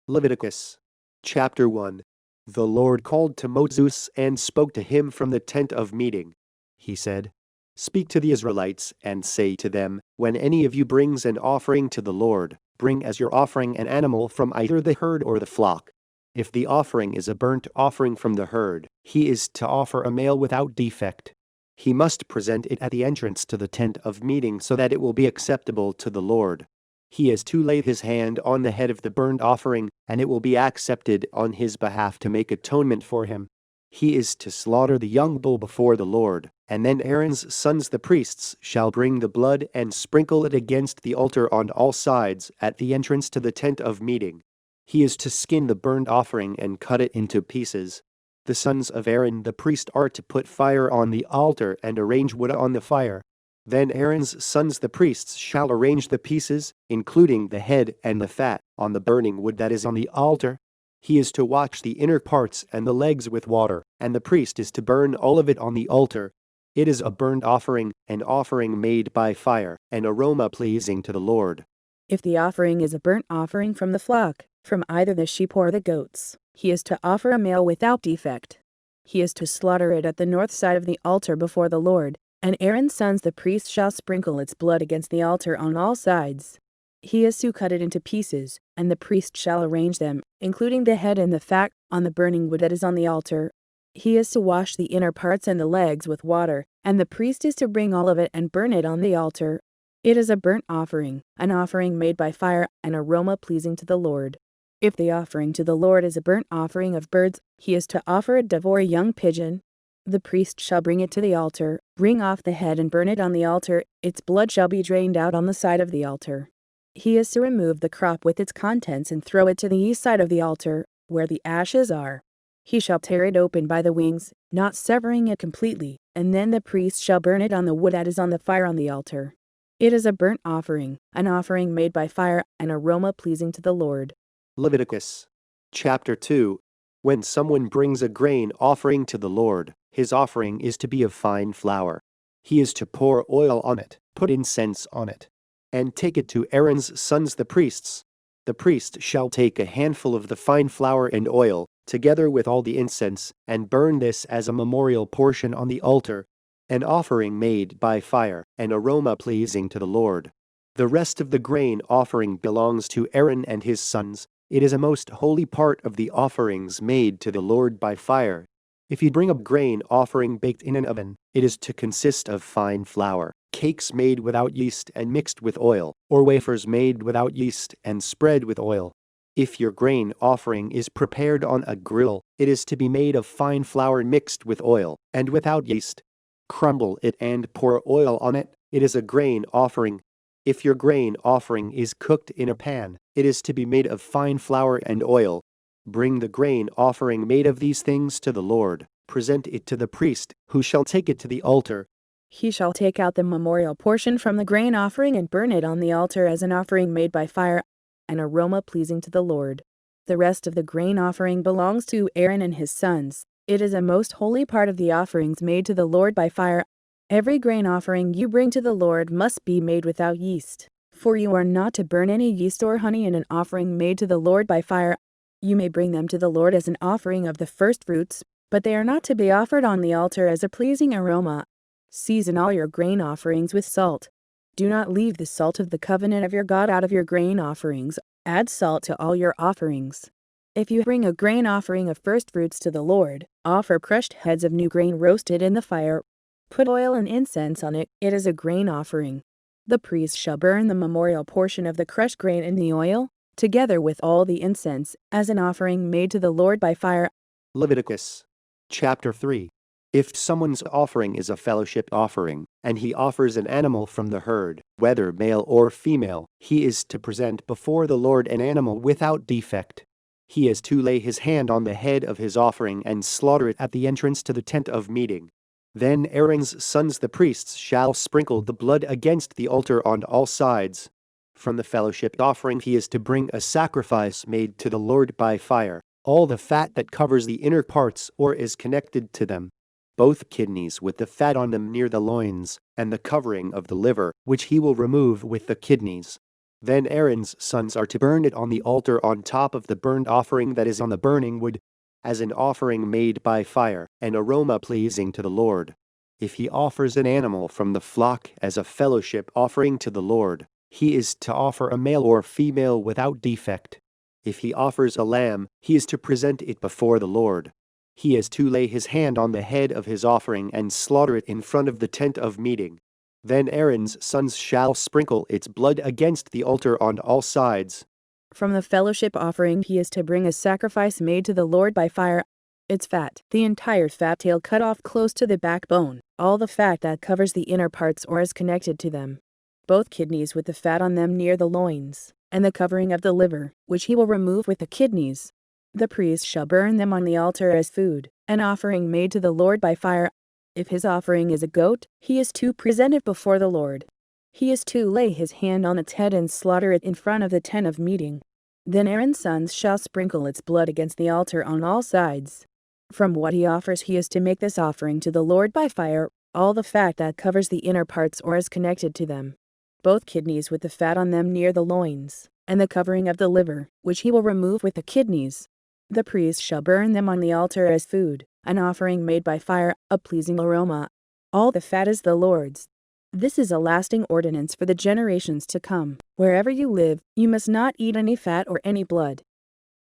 Leviticus chapter 1. The Lord called to Moses and spoke to him from the tent of meeting. He said, "Speak to the Israelites and say to them, when any of you brings an offering to the Lord, bring as your offering an animal from either the herd or the flock. If the offering is a burnt offering from the herd, he is to offer a male without defect. He must present it at the entrance to the tent of meeting so that it will be acceptable to the Lord. He is to lay his hand on the head of the burnt offering, and it will be accepted on his behalf to make atonement for him. He is to slaughter the young bull before the Lord, and then Aaron's sons the priests shall bring the blood and sprinkle it against the altar on all sides at the entrance to the tent of meeting. He is to skin the burnt offering and cut it into pieces. The sons of Aaron the priest are to put fire on the altar and arrange wood on the fire. Then Aaron's sons the priests shall arrange the pieces, including the head and the fat, on the burning wood that is on the altar. He is to wash the inner parts and the legs with water, and the priest is to burn all of it on the altar. It is a burnt offering, an offering made by fire, an aroma pleasing to the Lord. If the offering is a burnt offering from the flock, from either the sheep or the goats, he is to offer a male without defect. He is to slaughter it at the north side of the altar before the Lord, and Aaron's sons the priests shall sprinkle its blood against the altar on all sides. He is to cut it into pieces, and the priest shall arrange them, including the head and the fat, on the burning wood that is on the altar. He is to wash the inner parts and the legs with water, and the priest is to bring all of it and burn it on the altar. It is a burnt offering, an offering made by fire, an aroma pleasing to the Lord. If the offering to the Lord is a burnt offering of birds, he is to offer a dove or a young pigeon. The priest shall bring it to the altar, wring off the head and burn it on the altar. Its blood shall be drained out on the side of the altar. He is to remove the crop with its contents and throw it to the east side of the altar, where the ashes are. He shall tear it open by the wings, not severing it completely, and then the priest shall burn it on the wood that is on the fire on the altar. It is a burnt offering, an offering made by fire, an aroma pleasing to the Lord. Leviticus chapter 2. When someone brings a grain offering to the Lord, his offering is to be of fine flour. He is to pour oil on it, put incense on it, and take it to Aaron's sons the priests. The priest shall take a handful of the fine flour and oil, together with all the incense, and burn this as a memorial portion on the altar, an offering made by fire, an aroma pleasing to the Lord. The rest of the grain offering belongs to Aaron and his sons. It is a most holy part of the offerings made to the Lord by fire. If you bring a grain offering baked in an oven, it is to consist of fine flour, cakes made without yeast and mixed with oil, or wafers made without yeast and spread with oil. If your grain offering is prepared on a grill, it is to be made of fine flour mixed with oil, and without yeast. Crumble it and pour oil on it. It is a grain offering. If your grain offering is cooked in a pan, it is to be made of fine flour and oil. Bring the grain offering made of these things to the Lord. Present it to the priest, who shall take it to the altar. He shall take out the memorial portion from the grain offering and burn it on the altar as an offering made by fire, an aroma pleasing to the Lord. The rest of the grain offering belongs to Aaron and his sons. It is a most holy part of the offerings made to the Lord by fire. Every grain offering you bring to the Lord must be made without yeast, for you are not to burn any yeast or honey in an offering made to the Lord by fire. You may bring them to the Lord as an offering of the firstfruits, but they are not to be offered on the altar as a pleasing aroma. Season all your grain offerings with salt. Do not leave the salt of the covenant of your God out of your grain offerings. Add salt to all your offerings. If you bring a grain offering of firstfruits to the Lord, offer crushed heads of new grain roasted in the fire. Put oil and incense on it. It is a grain offering. The priest shall burn the memorial portion of the crushed grain in the oil, together with all the incense, as an offering made to the Lord by fire. Leviticus chapter 3. If someone's offering is a fellowship offering, and he offers an animal from the herd, whether male or female, he is to present before the Lord an animal without defect. He is to lay his hand on the head of his offering and slaughter it at the entrance to the tent of meeting. Then Aaron's sons the priests shall sprinkle the blood against the altar on all sides. From the fellowship offering he is to bring a sacrifice made to the Lord by fire, all the fat that covers the inner parts or is connected to them, both kidneys with the fat on them near the loins, and the covering of the liver, which he will remove with the kidneys. Then Aaron's sons are to burn it on the altar on top of the burnt offering that is on the burning wood, as an offering made by fire, an aroma pleasing to the Lord. If he offers an animal from the flock as a fellowship offering to the Lord, he is to offer a male or female without defect. If he offers a lamb, he is to present it before the Lord. He is to lay his hand on the head of his offering and slaughter it in front of the tent of meeting. Then Aaron's sons shall sprinkle its blood against the altar on all sides. From the fellowship offering he is to bring a sacrifice made to the Lord by fire. Its fat, the entire fat tail cut off close to the backbone, all the fat that covers the inner parts or is connected to them, both kidneys with the fat on them near the loins, and the covering of the liver, which he will remove with the kidneys. The priest shall burn them on the altar as food, an offering made to the Lord by fire. If his offering is a goat, he is to present it before the Lord. He is to lay his hand on its head and slaughter it in front of the tent of meeting. Then Aaron's sons shall sprinkle its blood against the altar on all sides. From what he offers he is to make this offering to the Lord by fire, all the fat that covers the inner parts or is connected to them, both kidneys with the fat on them near the loins, and the covering of the liver, which he will remove with the kidneys. The priest shall burn them on the altar as food, an offering made by fire, a pleasing aroma. All the fat is the Lord's. This is a lasting ordinance for the generations to come. Wherever you live, you must not eat any fat or any blood.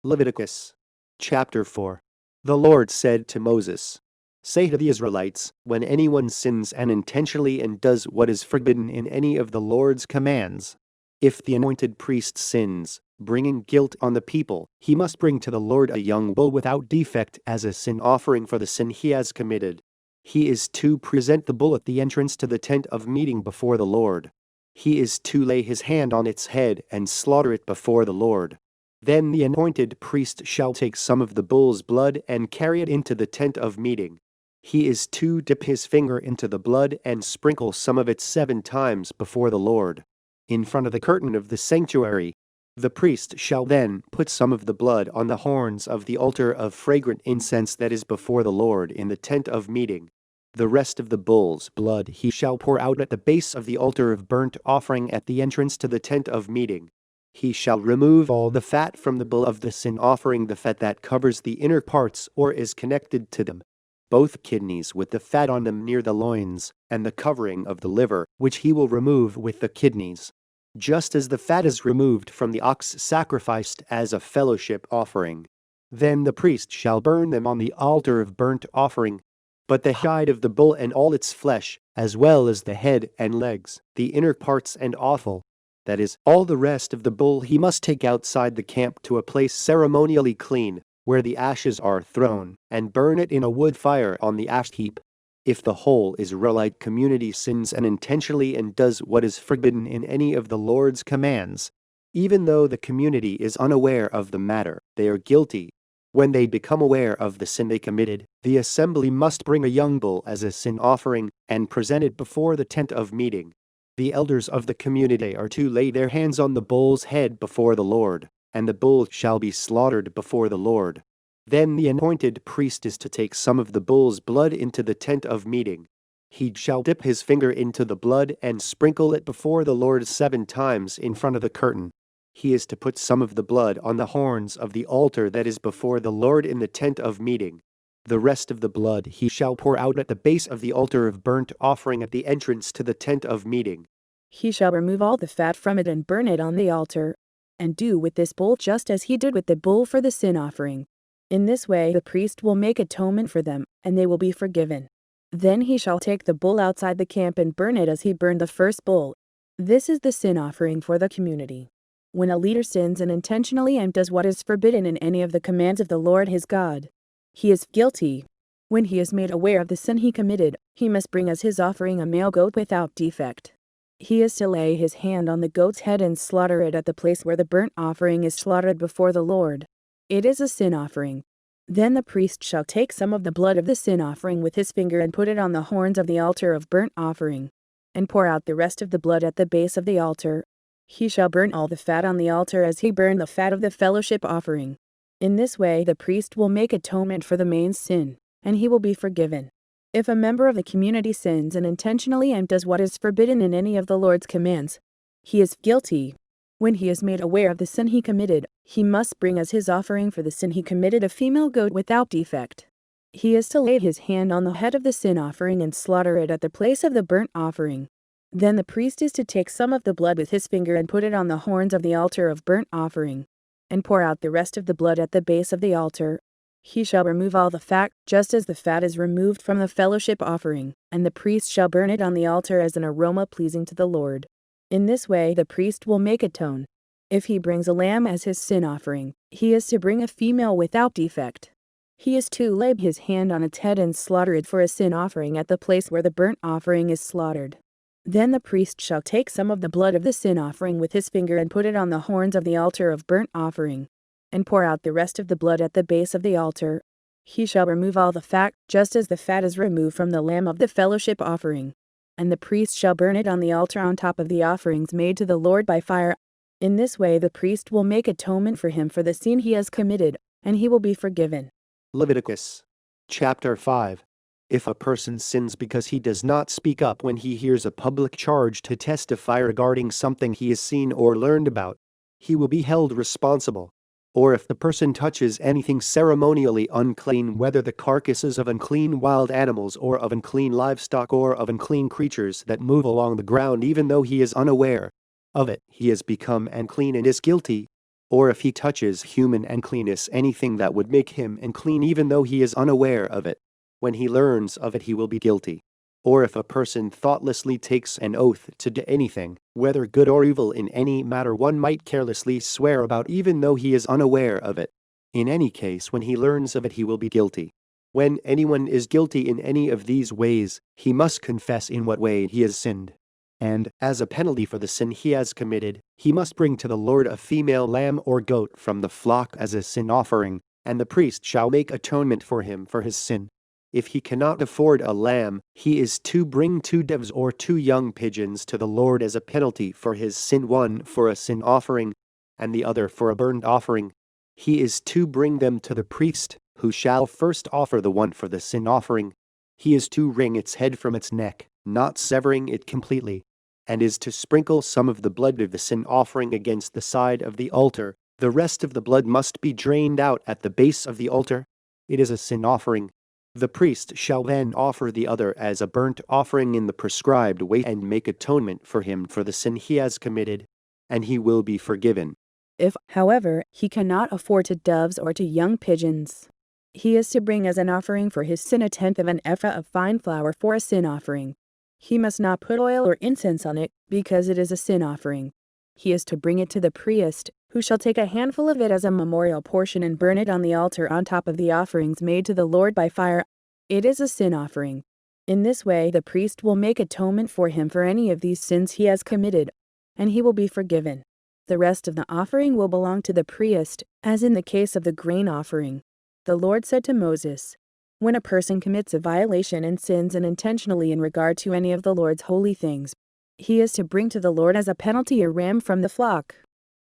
Leviticus chapter 4. The Lord said to Moses, "Say to the Israelites, when anyone sins and intentionally and does what is forbidden in any of the Lord's commands, if the anointed priest sins, bringing guilt on the people, he must bring to the Lord a young bull without defect as a sin offering for the sin he has committed. He is to present the bull at the entrance to the tent of meeting before the Lord. He is to lay his hand on its head and slaughter it before the Lord. Then the anointed priest shall take some of the bull's blood and carry it into the tent of meeting. He is to dip his finger into the blood and sprinkle some of it 7 times before the Lord, in front of the curtain of the sanctuary. The priest shall then put some of the blood on the horns of the altar of fragrant incense that is before the Lord in the tent of meeting. The rest of the bull's blood he shall pour out at the base of the altar of burnt offering at the entrance to the tent of meeting. He shall remove all the fat from the bull of the sin offering, the fat that covers the inner parts or is connected to them, both kidneys with the fat on them near the loins, and the covering of the liver, which he will remove with the kidneys, just as the fat is removed from the ox sacrificed as a fellowship offering. Then the priest shall burn them on the altar of burnt offering, but the hide of the bull and all its flesh, as well as the head and legs, the inner parts and offal, that is, all the rest of the bull, he must take outside the camp to a place ceremonially clean, where the ashes are thrown, and burn it in a wood fire on the ash heap. If the whole Israelite community sins and intentionally and does what is forbidden in any of the Lord's commands, even though the community is unaware of the matter, they are guilty. When they become aware of the sin they committed, the assembly must bring a young bull as a sin offering and present it before the tent of meeting. The elders of the community are to lay their hands on the bull's head before the Lord, and the bull shall be slaughtered before the Lord. Then the anointed priest is to take some of the bull's blood into the tent of meeting. He shall dip his finger into the blood and sprinkle it before the Lord 7 times in front of the curtain. He is to put some of the blood on the horns of the altar that is before the Lord in the tent of meeting. The rest of the blood he shall pour out at the base of the altar of burnt offering at the entrance to the tent of meeting. He shall remove all the fat from it and burn it on the altar, and do with this bull just as he did with the bull for the sin offering. In this way the priest will make atonement for them, and they will be forgiven. Then he shall take the bull outside the camp and burn it as he burned the first bull. This is the sin offering for the community. When a leader sins and intentionally and does what is forbidden in any of the commands of the Lord his God, he is guilty. When he is made aware of the sin he committed, he must bring as his offering a male goat without defect. He is to lay his hand on the goat's head and slaughter it at the place where the burnt offering is slaughtered before the Lord. It is a sin offering. Then the priest shall take some of the blood of the sin offering with his finger and put it on the horns of the altar of burnt offering, and pour out the rest of the blood at the base of the altar. He shall burn all the fat on the altar as he burned the fat of the fellowship offering. In this way the priest will make atonement for the man's sin, and he will be forgiven. If a member of the community sins and intentionally and does what is forbidden in any of the Lord's commands, he is guilty. When he is made aware of the sin he committed, he must bring as his offering for the sin he committed a female goat without defect. He is to lay his hand on the head of the sin offering and slaughter it at the place of the burnt offering. Then the priest is to take some of the blood with his finger and put it on the horns of the altar of burnt offering, and pour out the rest of the blood at the base of the altar. He shall remove all the fat, just as the fat is removed from the fellowship offering, and the priest shall burn it on the altar as an aroma pleasing to the Lord. In this way the priest will make atonement. If he brings a lamb as his sin offering, he is to bring a female without defect. He is to lay his hand on its head and slaughter it for a sin offering at the place where the burnt offering is slaughtered. Then the priest shall take some of the blood of the sin offering with his finger and put it on the horns of the altar of burnt offering, and pour out the rest of the blood at the base of the altar. He shall remove all the fat, just as the fat is removed from the lamb of the fellowship offering, and the priest shall burn it on the altar on top of the offerings made to the Lord by fire. In this way the priest will make atonement for him for the sin he has committed, and he will be forgiven. Leviticus chapter 5. If a person sins because he does not speak up when he hears a public charge to testify regarding something he has seen or learned about, he will be held responsible. Or if the person touches anything ceremonially unclean, whether the carcasses of unclean wild animals or of unclean livestock or of unclean creatures that move along the ground, even though he is unaware of it, he has become unclean and is guilty. Or if he touches human uncleanness, anything that would make him unclean even though he is unaware of it, when he learns of it he will be guilty. Or if a person thoughtlessly takes an oath to do anything, whether good or evil in any matter one might carelessly swear about even though he is unaware of it, in any case when he learns of it he will be guilty. When anyone is guilty in any of these ways, he must confess in what way he has sinned. And, as a penalty for the sin he has committed, he must bring to the Lord a female lamb or goat from the flock as a sin offering, and the priest shall make atonement for him for his sin. If he cannot afford a lamb, he is to bring 2 doves or 2 young pigeons to the Lord as a penalty for his sin, one for a sin offering, and the other for a burnt offering. He is to bring them to the priest, who shall first offer the one for the sin offering. He is to wring its head from its neck, not severing it completely, and is to sprinkle some of the blood of the sin offering against the side of the altar. The rest of the blood must be drained out at the base of the altar. It is a sin offering. The priest shall then offer the other as a burnt offering in the prescribed way and make atonement for him for the sin he has committed, and he will be forgiven. If, however, he cannot afford to doves or to young pigeons, he is to bring as an offering for his sin 1/10 of an ephah of fine flour for a sin offering. He must not put oil or incense on it, because it is a sin offering. He is to bring it to the priest, who shall take a handful of it as a memorial portion and burn it on the altar on top of the offerings made to the Lord by fire. It is a sin offering. In this way the priest will make atonement for him for any of these sins he has committed, and he will be forgiven. The rest of the offering will belong to the priest, as in the case of the grain offering. The Lord said to Moses, "When a person commits a violation and sins unintentionally in regard to any of the Lord's holy things, he is to bring to the Lord as a penalty a ram from the flock,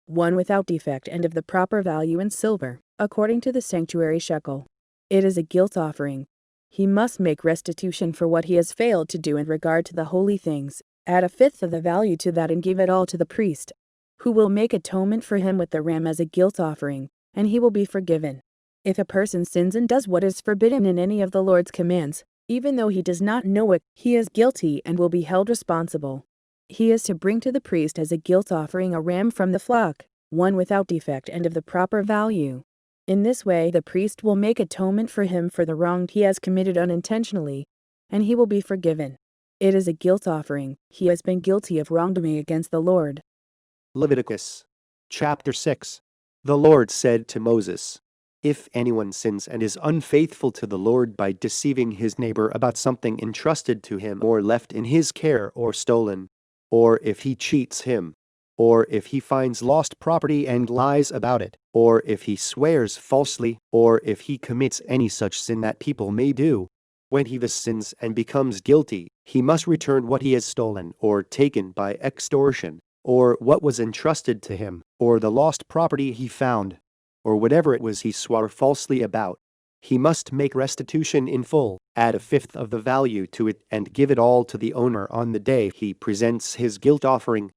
one without defect and of the proper value in silver, according to the sanctuary shekel. It is a guilt offering. He must make restitution for what he has failed to do in regard to the holy things, add 1/5 of the value to that and give it all to the priest, who will make atonement for him with the ram as a guilt offering, and he will be forgiven. If a person sins and does what is forbidden in any of the Lord's commands, even though he does not know it, he is guilty and will be held responsible. He is to bring to the priest as a guilt offering a ram from the flock, one without defect and of the proper value. In this way the priest will make atonement for him for the wrong he has committed unintentionally, and he will be forgiven. It is a guilt offering. He has been guilty of wrongdoing against the Lord." Leviticus chapter 6. The Lord said to Moses, "If anyone sins and is unfaithful to the Lord by deceiving his neighbor about something entrusted to him or left in his care or stolen, or if he cheats him, or if he finds lost property and lies about it, or if he swears falsely, or if he commits any such sin that people may do, when he thus sins and becomes guilty, he must return what he has stolen or taken by extortion, or what was entrusted to him, or the lost property he found, or whatever it was he swore falsely about. He must make restitution in full, add 1/5 of the value to it, and give it all to the owner on the day he presents his guilt offering,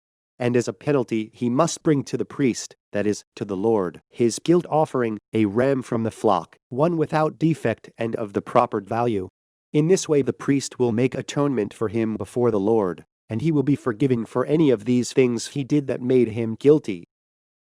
and as a penalty he must bring to the priest, that is, to the Lord, his guilt offering, a ram from the flock, one without defect and of the proper value. In this way the priest will make atonement for him before the Lord, and he will be forgiven for any of these things he did that made him guilty.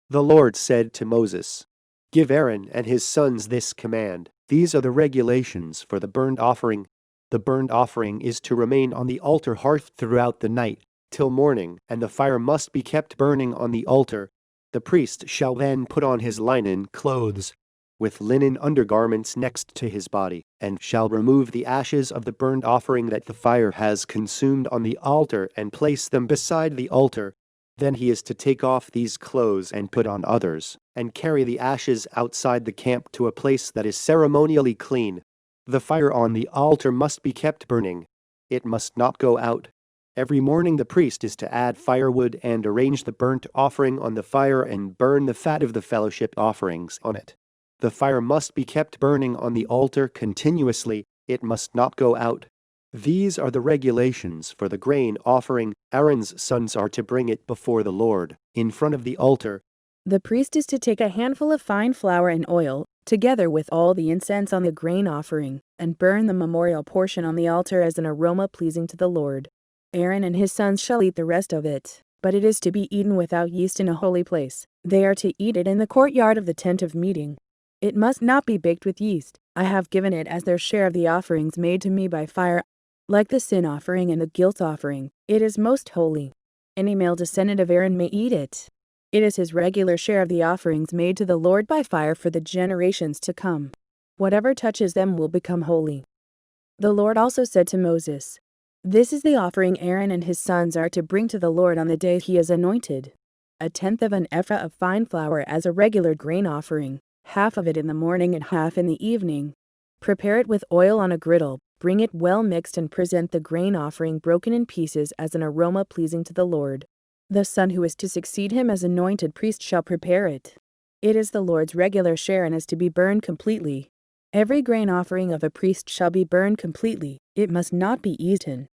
The Lord said to Moses, "Give Aaron and his sons this command. These are the regulations for the burnt offering. The burnt offering is to remain on the altar hearth throughout the night, till morning, and the fire must be kept burning on the altar. The priest shall then put on his linen clothes, with linen undergarments next to his body, and shall remove the ashes of the burnt offering that the fire has consumed on the altar and place them beside the altar. Then he is to take off these clothes and put on others, and carry the ashes outside the camp to a place that is ceremonially clean. The fire on the altar must be kept burning. It must not go out. Every morning the priest is to add firewood and arrange the burnt offering on the fire and burn the fat of the fellowship offerings on it. The fire must be kept burning on the altar continuously. It must not go out. These are the regulations for the grain offering. Aaron's sons are to bring it before the Lord, in front of the altar. The priest is to take a handful of fine flour and oil, together with all the incense on the grain offering, and burn the memorial portion on the altar as an aroma pleasing to the Lord. Aaron and his sons shall eat the rest of it, but it is to be eaten without yeast in a holy place. They are to eat it in the courtyard of the tent of meeting. It must not be baked with yeast. I have given it as their share of the offerings made to me by fire. Like the sin offering and the guilt offering, it is most holy. Any male descendant of Aaron may eat it. It is his regular share of the offerings made to the Lord by fire for the generations to come. Whatever touches them will become holy. The Lord also said to Moses, "This is the offering Aaron and his sons are to bring to the Lord on the day he is anointed. 1/10 of an ephah of fine flour as a regular grain offering, half of it in the morning and half in the evening. Prepare it with oil on a griddle, bring it well mixed and present the grain offering broken in pieces as an aroma pleasing to the Lord. The son who is to succeed him as anointed priest shall prepare it. It is the Lord's regular share and is to be burned completely. Every grain offering of a priest shall be burned completely, it must not be eaten."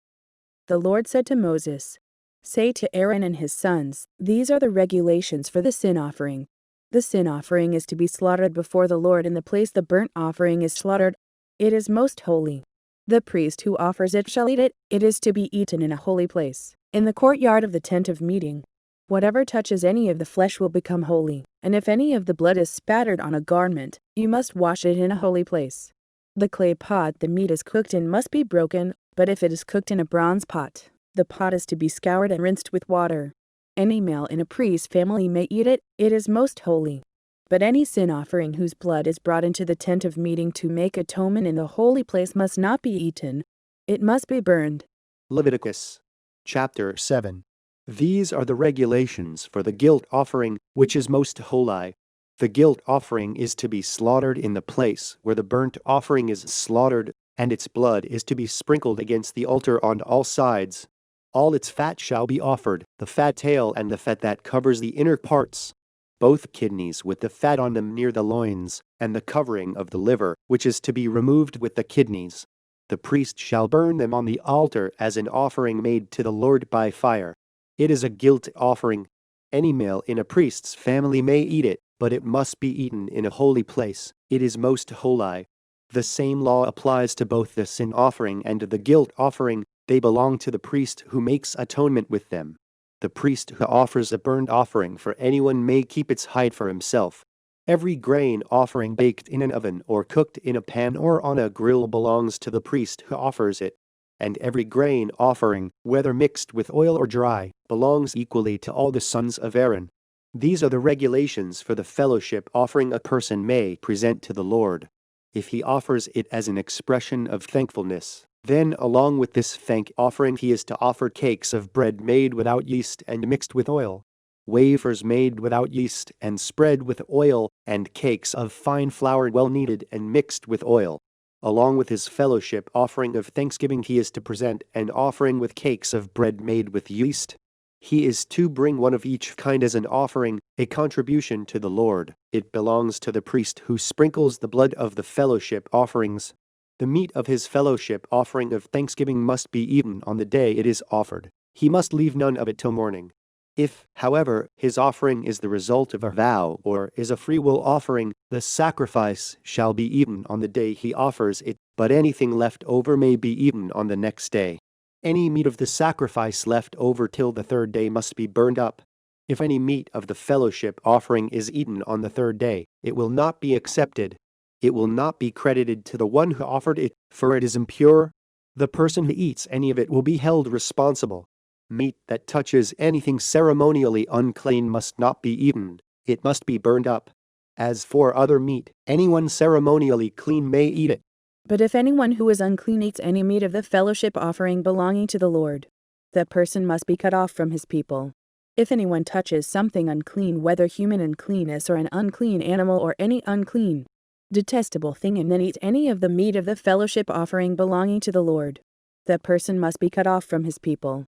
The Lord said to Moses, "Say to Aaron and his sons, these are the regulations for the sin offering. The sin offering is to be slaughtered before the Lord in the place the burnt offering is slaughtered. It is most holy. The priest who offers it shall eat it. It is to be eaten in a holy place, in the courtyard of the tent of meeting. Whatever touches any of the flesh will become holy, and if any of the blood is spattered on a garment, you must wash it in a holy place. The clay pot the meat is cooked in must be broken, but if it is cooked in a bronze pot, the pot is to be scoured and rinsed with water. Any male in a priest's family may eat it. It is most holy. But any sin offering whose blood is brought into the tent of meeting to make atonement in the holy place must not be eaten. It must be burned." Leviticus chapter 7. These are the regulations for the guilt offering, which is most holy. The guilt offering is to be slaughtered in the place where the burnt offering is slaughtered, and its blood is to be sprinkled against the altar on all sides. All its fat shall be offered, the fat tail and the fat that covers the inner parts, both kidneys with the fat on them near the loins, and the covering of the liver, which is to be removed with the kidneys. The priest shall burn them on the altar as an offering made to the Lord by fire. It is a guilt offering. Any male in a priest's family may eat it, but it must be eaten in a holy place. It is most holy. The same law applies to both the sin offering and the guilt offering. They belong to the priest who makes atonement with them. The priest who offers a burnt offering for anyone may keep its hide for himself. Every grain offering baked in an oven or cooked in a pan or on a grill belongs to the priest who offers it. And every grain offering, whether mixed with oil or dry, belongs equally to all the sons of Aaron. These are the regulations for the fellowship offering a person may present to the Lord. If he offers it as an expression of thankfulness, then along with this thank offering he is to offer cakes of bread made without yeast and mixed with oil, wafers made without yeast and spread with oil, and cakes of fine flour well kneaded and mixed with oil. Along with his fellowship offering of thanksgiving he is to present an offering with cakes of bread made with yeast. He is to bring one of each kind as an offering, a contribution to the Lord. It belongs to the priest who sprinkles the blood of the fellowship offerings. The meat of his fellowship offering of thanksgiving must be eaten on the day it is offered. He must leave none of it till morning. If, however, his offering is the result of a vow or is a free-will offering, the sacrifice shall be eaten on the day he offers it, but anything left over may be eaten on the next day. Any meat of the sacrifice left over till the third day must be burned up. If any meat of the fellowship offering is eaten on the third day, it will not be accepted. It will not be credited to the one who offered it, for it is impure. The person who eats any of it will be held responsible. Meat that touches anything ceremonially unclean must not be eaten. It must be burned up. As for other meat, anyone ceremonially clean may eat it. But if anyone who is unclean eats any meat of the fellowship offering belonging to the Lord, that person must be cut off from his people. If anyone touches something unclean, whether human uncleanness or an unclean animal or any unclean, detestable thing, and then eats any of the meat of the fellowship offering belonging to the Lord, that person must be cut off from his people.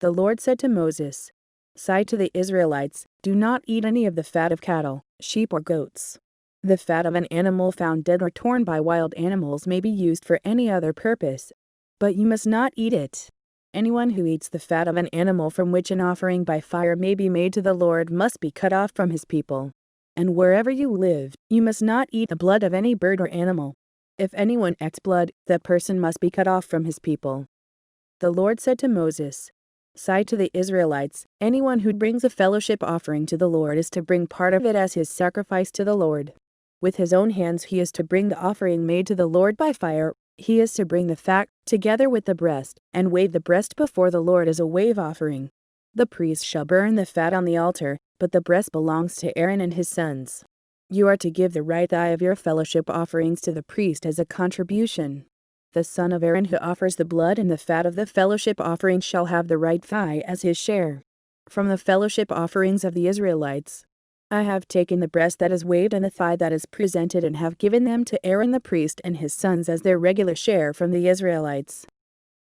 The Lord said to Moses, "Say to the Israelites, do not eat any of the fat of cattle, sheep or goats. The fat of an animal found dead or torn by wild animals may be used for any other purpose, but you must not eat it. Anyone who eats the fat of an animal from which an offering by fire may be made to the Lord must be cut off from his people. And wherever you live, you must not eat the blood of any bird or animal. If anyone eats blood, that person must be cut off from his people." The Lord said to Moses, "Say to the Israelites, anyone who brings a fellowship offering to the Lord is to bring part of it as his sacrifice to the Lord. With his own hands he is to bring the offering made to the Lord by fire. He is to bring the fat, together with the breast, and wave the breast before the Lord as a wave offering. The priest shall burn the fat on the altar, but the breast belongs to Aaron and his sons. You are to give the right thigh of your fellowship offerings to the priest as a contribution. The son of Aaron who offers the blood and the fat of the fellowship offering shall have the right thigh as his share. From the fellowship offerings of the Israelites, I have taken the breast that is waved and the thigh that is presented and have given them to Aaron the priest and his sons as their regular share from the Israelites.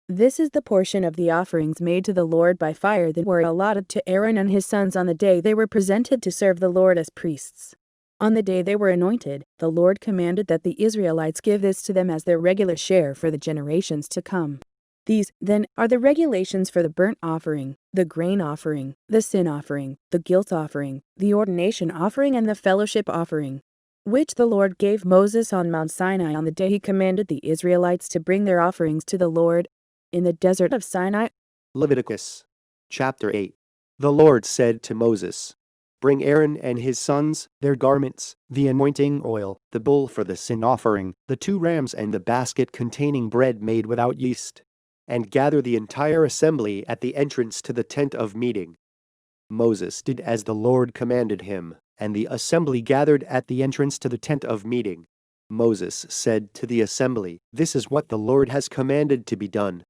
This is the portion of the offerings made to the Lord by fire that were allotted to Aaron and his sons on the day they were presented to serve the Lord as priests. On the day they were anointed, the Lord commanded that the Israelites give this to them as their regular share for the generations to come. These, then, are the regulations for the burnt offering, the grain offering, the sin offering, the guilt offering, the ordination offering, and the fellowship offering, which the Lord gave Moses on Mount Sinai on the day he commanded the Israelites to bring their offerings to the Lord in the desert of Sinai. Leviticus chapter 8. The Lord said to Moses, "Bring Aaron and his sons, their garments, the anointing oil, the bull for the sin offering, the 2 rams and the basket containing bread made without yeast, and gather the entire assembly at the entrance to the tent of meeting." Moses did as the Lord commanded him, and the assembly gathered at the entrance to the tent of meeting. Moses said to the assembly, "This is what the Lord has commanded to be done."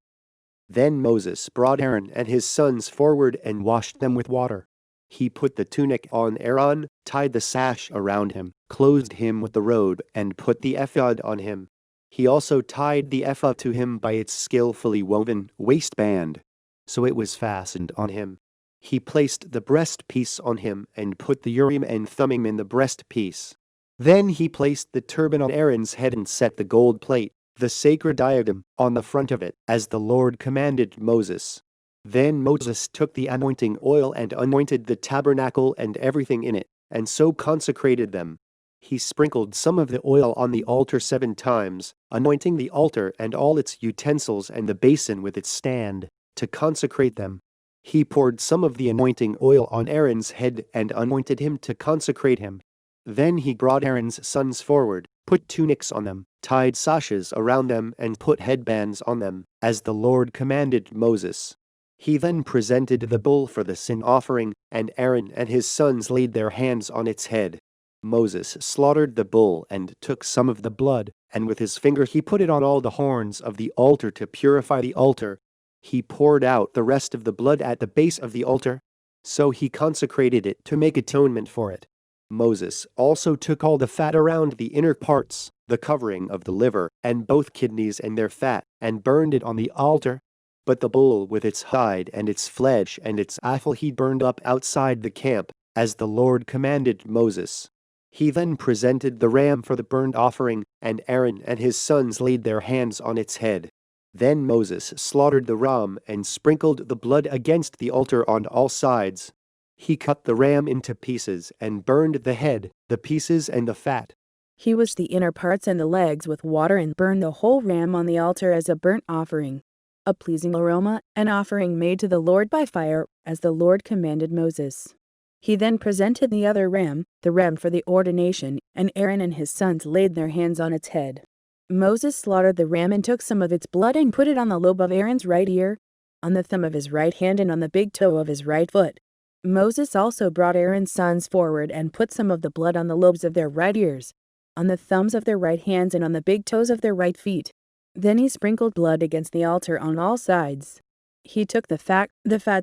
Then Moses brought Aaron and his sons forward and washed them with water. He put the tunic on Aaron, tied the sash around him, clothed him with the robe, and put the ephod on him. He also tied the ephod to him by its skillfully woven waistband, so it was fastened on him. He placed the breastpiece on him and put the Urim and Thummim in the breastpiece. Then he placed the turban on Aaron's head and set the gold plate, the sacred diadem, on the front of it, as the Lord commanded Moses. Then Moses took the anointing oil and anointed the tabernacle and everything in it, and so consecrated them. He sprinkled some of the oil on the altar 7 times, anointing the altar and all its utensils and the basin with its stand, to consecrate them. He poured some of the anointing oil on Aaron's head and anointed him to consecrate him. Then he brought Aaron's sons forward, put tunics on them, tied sashes around them, and put headbands on them, as the Lord commanded Moses. He then presented the bull for the sin offering, and Aaron and his sons laid their hands on its head. Moses slaughtered the bull and took some of the blood, and with his finger he put it on all the horns of the altar to purify the altar. He poured out the rest of the blood at the base of the altar. So he consecrated it to make atonement for it. Moses also took all the fat around the inner parts, the covering of the liver, and both kidneys and their fat, and burned it on the altar. But the bull with its hide and its flesh and its offal he burned up outside the camp, as the Lord commanded Moses. He then presented the ram for the burnt offering, and Aaron and his sons laid their hands on its head. Then Moses slaughtered the ram and sprinkled the blood against the altar on all sides. He cut the ram into pieces and burned the head, the pieces and the fat. He washed the inner parts and the legs with water and burned the whole ram on the altar as a burnt offering, a pleasing aroma, an offering made to the Lord by fire, as the Lord commanded Moses. He then presented the other ram, the ram for the ordination, and Aaron and his sons laid their hands on its head. Moses slaughtered the ram and took some of its blood and put it on the lobe of Aaron's right ear, on the thumb of his right hand and on the big toe of his right foot. Moses also brought Aaron's sons forward and put some of the blood on the lobes of their right ears, on the thumbs of their right hands and on the big toes of their right feet. Then he sprinkled blood against the altar on all sides. He took the fat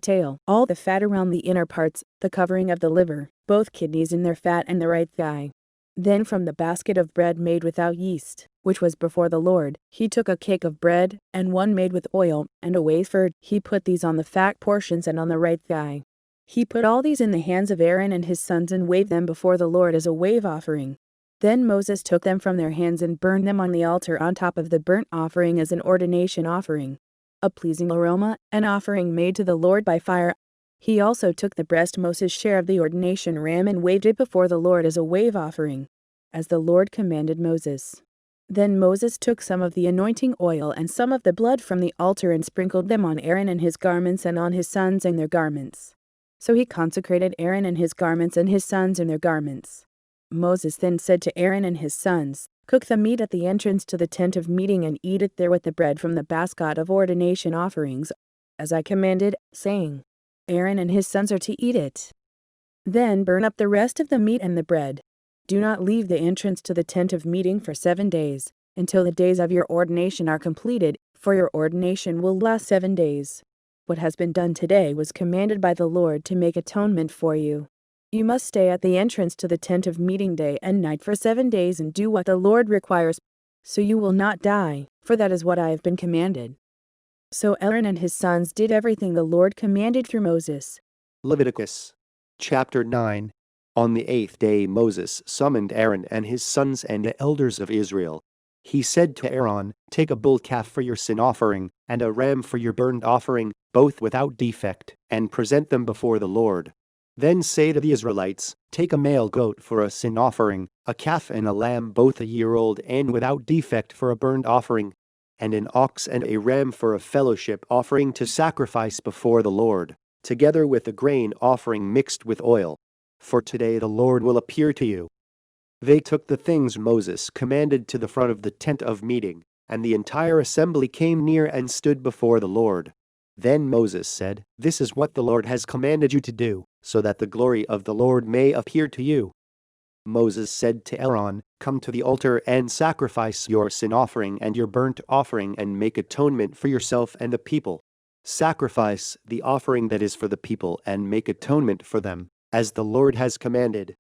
tail, all the fat around the inner parts, the covering of the liver, both kidneys in their fat and the right thigh. Then from the basket of bread made without yeast, which was before the Lord, he took a cake of bread, and one made with oil, and a wafer. He put these on the fat portions and on the right thigh. He put all these in the hands of Aaron and his sons and waved them before the Lord as a wave offering. Then Moses took them from their hands and burned them on the altar on top of the burnt offering as an ordination offering, a pleasing aroma, an offering made to the Lord by fire. He also took the breast, Moses' share of the ordination ram, and waved it before the Lord as a wave offering, as the Lord commanded Moses. Then Moses took some of the anointing oil and some of the blood from the altar and sprinkled them on Aaron and his garments and on his sons and their garments. So he consecrated Aaron and his garments and his sons and their garments. Moses then said to Aaron and his sons, "Cook the meat at the entrance to the tent of meeting and eat it there with the bread from the basket of ordination offerings, as I commanded, saying, Aaron and his sons are to eat it. Then burn up the rest of the meat and the bread. Do not leave the entrance to the tent of meeting for 7 days, until the days of your ordination are completed, for your ordination will last 7 days. What has been done today was commanded by the Lord to make atonement for you. You must stay at the entrance to the tent of meeting day and night for 7 days and do what the Lord requires, so you will not die, for that is what I have been commanded." So Aaron and his sons did everything the Lord commanded through Moses. Leviticus chapter 9. On the 8th day Moses summoned Aaron and his sons and the elders of Israel. He said to Aaron, "Take a bull calf for your sin offering, and a ram for your burnt offering, both without defect, and present them before the Lord. Then say to the Israelites, Take a male goat for a sin offering, a calf and a lamb both a year old and without defect for a burnt offering, and an ox and a ram for a fellowship offering to sacrifice before the Lord, together with a grain offering mixed with oil. For today the Lord will appear to you." They took the things Moses commanded to the front of the tent of meeting, and the entire assembly came near and stood before the Lord. Then Moses said, "This is what the Lord has commanded you to do, so that the glory of the Lord may appear to you." Moses said to Aaron, "Come to the altar and sacrifice your sin offering and your burnt offering and make atonement for yourself and the people. Sacrifice the offering that is for the people and make atonement for them, as the Lord has commanded."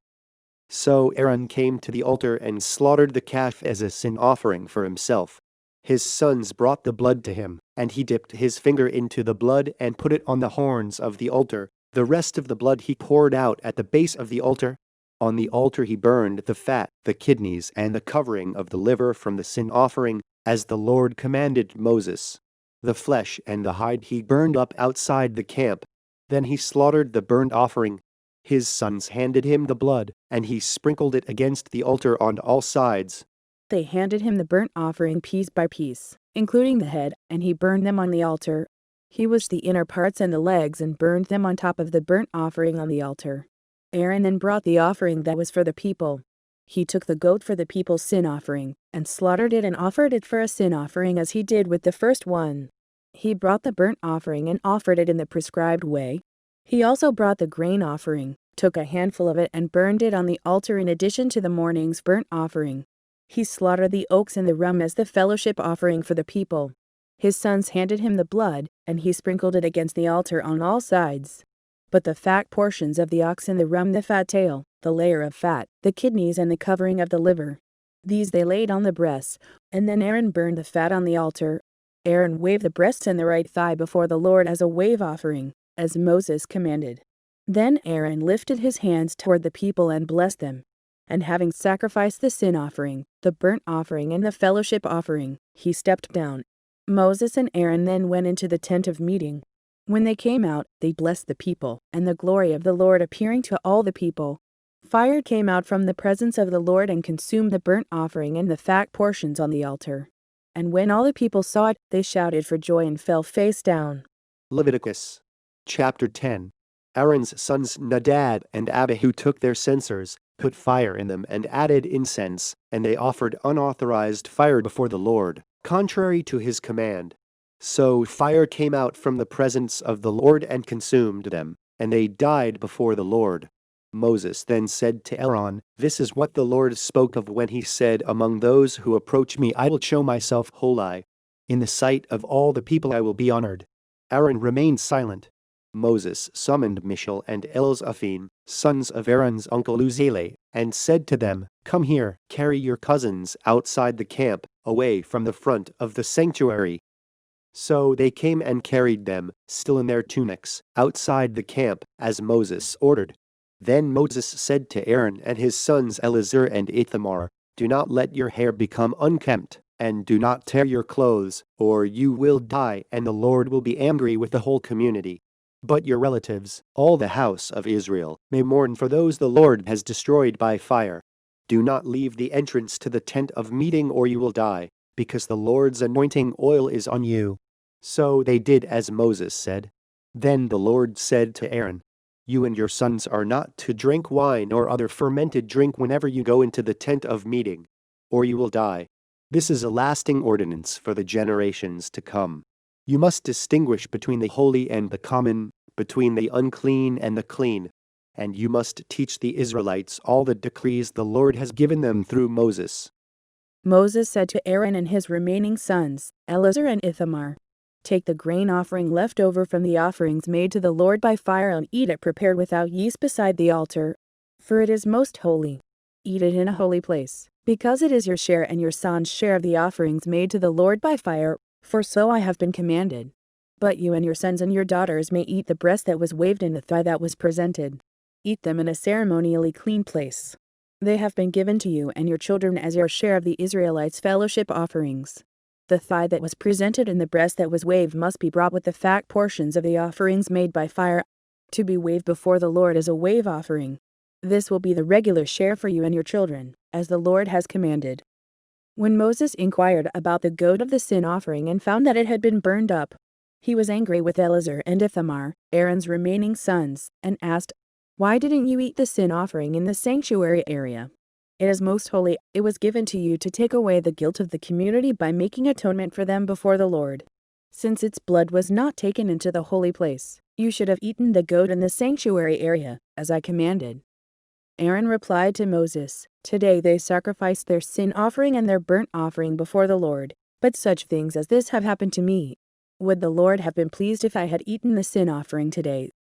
So Aaron came to the altar and slaughtered the calf as a sin offering for himself. His sons brought the blood to him, and he dipped his finger into the blood and put it on the horns of the altar. The rest of the blood he poured out at the base of the altar. On the altar he burned the fat, the kidneys, and the covering of the liver from the sin offering, as the Lord commanded Moses. The flesh and the hide he burned up outside the camp. Then he slaughtered the burnt offering. His sons handed him the blood, and he sprinkled it against the altar on all sides. They handed him the burnt offering piece by piece, including the head, and he burned them on the altar. He washed the inner parts and the legs and burned them on top of the burnt offering on the altar. Aaron then brought the offering that was for the people. He took the goat for the people's sin offering, and slaughtered it and offered it for a sin offering as he did with the first one. He brought the burnt offering and offered it in the prescribed way. He also brought the grain offering, took a handful of it and burned it on the altar in addition to the morning's burnt offering. He slaughtered the ox and the ram as the fellowship offering for the people. His sons handed him the blood, and he sprinkled it against the altar on all sides. But the fat portions of the ox and the ram, the fat tail, the layer of fat, the kidneys and the covering of the liver, these they laid on the breasts, and then Aaron burned the fat on the altar. Aaron waved the breasts and the right thigh before the Lord as a wave offering, as Moses commanded. Then Aaron lifted his hands toward the people and blessed them. And having sacrificed the sin offering, the burnt offering and the fellowship offering, he stepped down. Moses and Aaron then went into the tent of meeting. When they came out, they blessed the people, and the glory of the Lord appearing to all the people. Fire came out from the presence of the Lord and consumed the burnt offering and the fat portions on the altar. And when all the people saw it, they shouted for joy and fell face down. Leviticus chapter 10. Aaron's sons Nadab and Abihu took their censers, put fire in them, and added incense, and they offered unauthorized fire before the Lord, contrary to his command. So fire came out from the presence of the Lord and consumed them, and they died before the Lord. Moses then said to Aaron, "This is what the Lord spoke of when he said, 'Among those who approach me I will show myself holy. In the sight of all the people I will be honored.'" Aaron remained silent. Moses summoned Mishael and Elzaphan, sons of Aaron's uncle Uzziel, and said to them, "Come here, carry your cousins outside the camp, away from the front of the sanctuary." So they came and carried them, still in their tunics, outside the camp, as Moses ordered. Then Moses said to Aaron and his sons Eleazar and Ithamar, "Do not let your hair become unkempt, and do not tear your clothes, or you will die, and the Lord will be angry with the whole community. But your relatives, all the house of Israel, may mourn for those the Lord has destroyed by fire. Do not leave the entrance to the tent of meeting, or you will die, because the Lord's anointing oil is on you." So they did as Moses said. Then the Lord said to Aaron, "You and your sons are not to drink wine or other fermented drink whenever you go into the tent of meeting, or you will die. This is a lasting ordinance for the generations to come. You must distinguish between the holy and the common, between the unclean and the clean, and you must teach the Israelites all the decrees the Lord has given them through Moses." Moses said to Aaron and his remaining sons, Eleazar and Ithamar, "Take the grain offering left over from the offerings made to the Lord by fire and eat it prepared without yeast beside the altar, for it is most holy. Eat it in a holy place, because it is your share and your sons' share of the offerings made to the Lord by fire, for so I have been commanded. But you and your sons and your daughters may eat the breast that was waved and the thigh that was presented. Eat them in a ceremonially clean place. They have been given to you and your children as your share of the Israelites' fellowship offerings. The thigh that was presented and the breast that was waved must be brought with the fat portions of the offerings made by fire, to be waved before the Lord as a wave offering. This will be the regular share for you and your children, as the Lord has commanded." When Moses inquired about the goat of the sin offering and found that it had been burned up, he was angry with Eleazar and Ithamar, Aaron's remaining sons, and asked, "Why didn't you eat the sin offering in the sanctuary area? It is most holy. It was given to you to take away the guilt of the community by making atonement for them before the Lord. Since its blood was not taken into the holy place, you should have eaten the goat in the sanctuary area, as I commanded." Aaron replied to Moses, "Today they sacrificed their sin offering and their burnt offering before the Lord, but such things as this have happened to me. Would the Lord have been pleased if I had eaten the sin offering today?"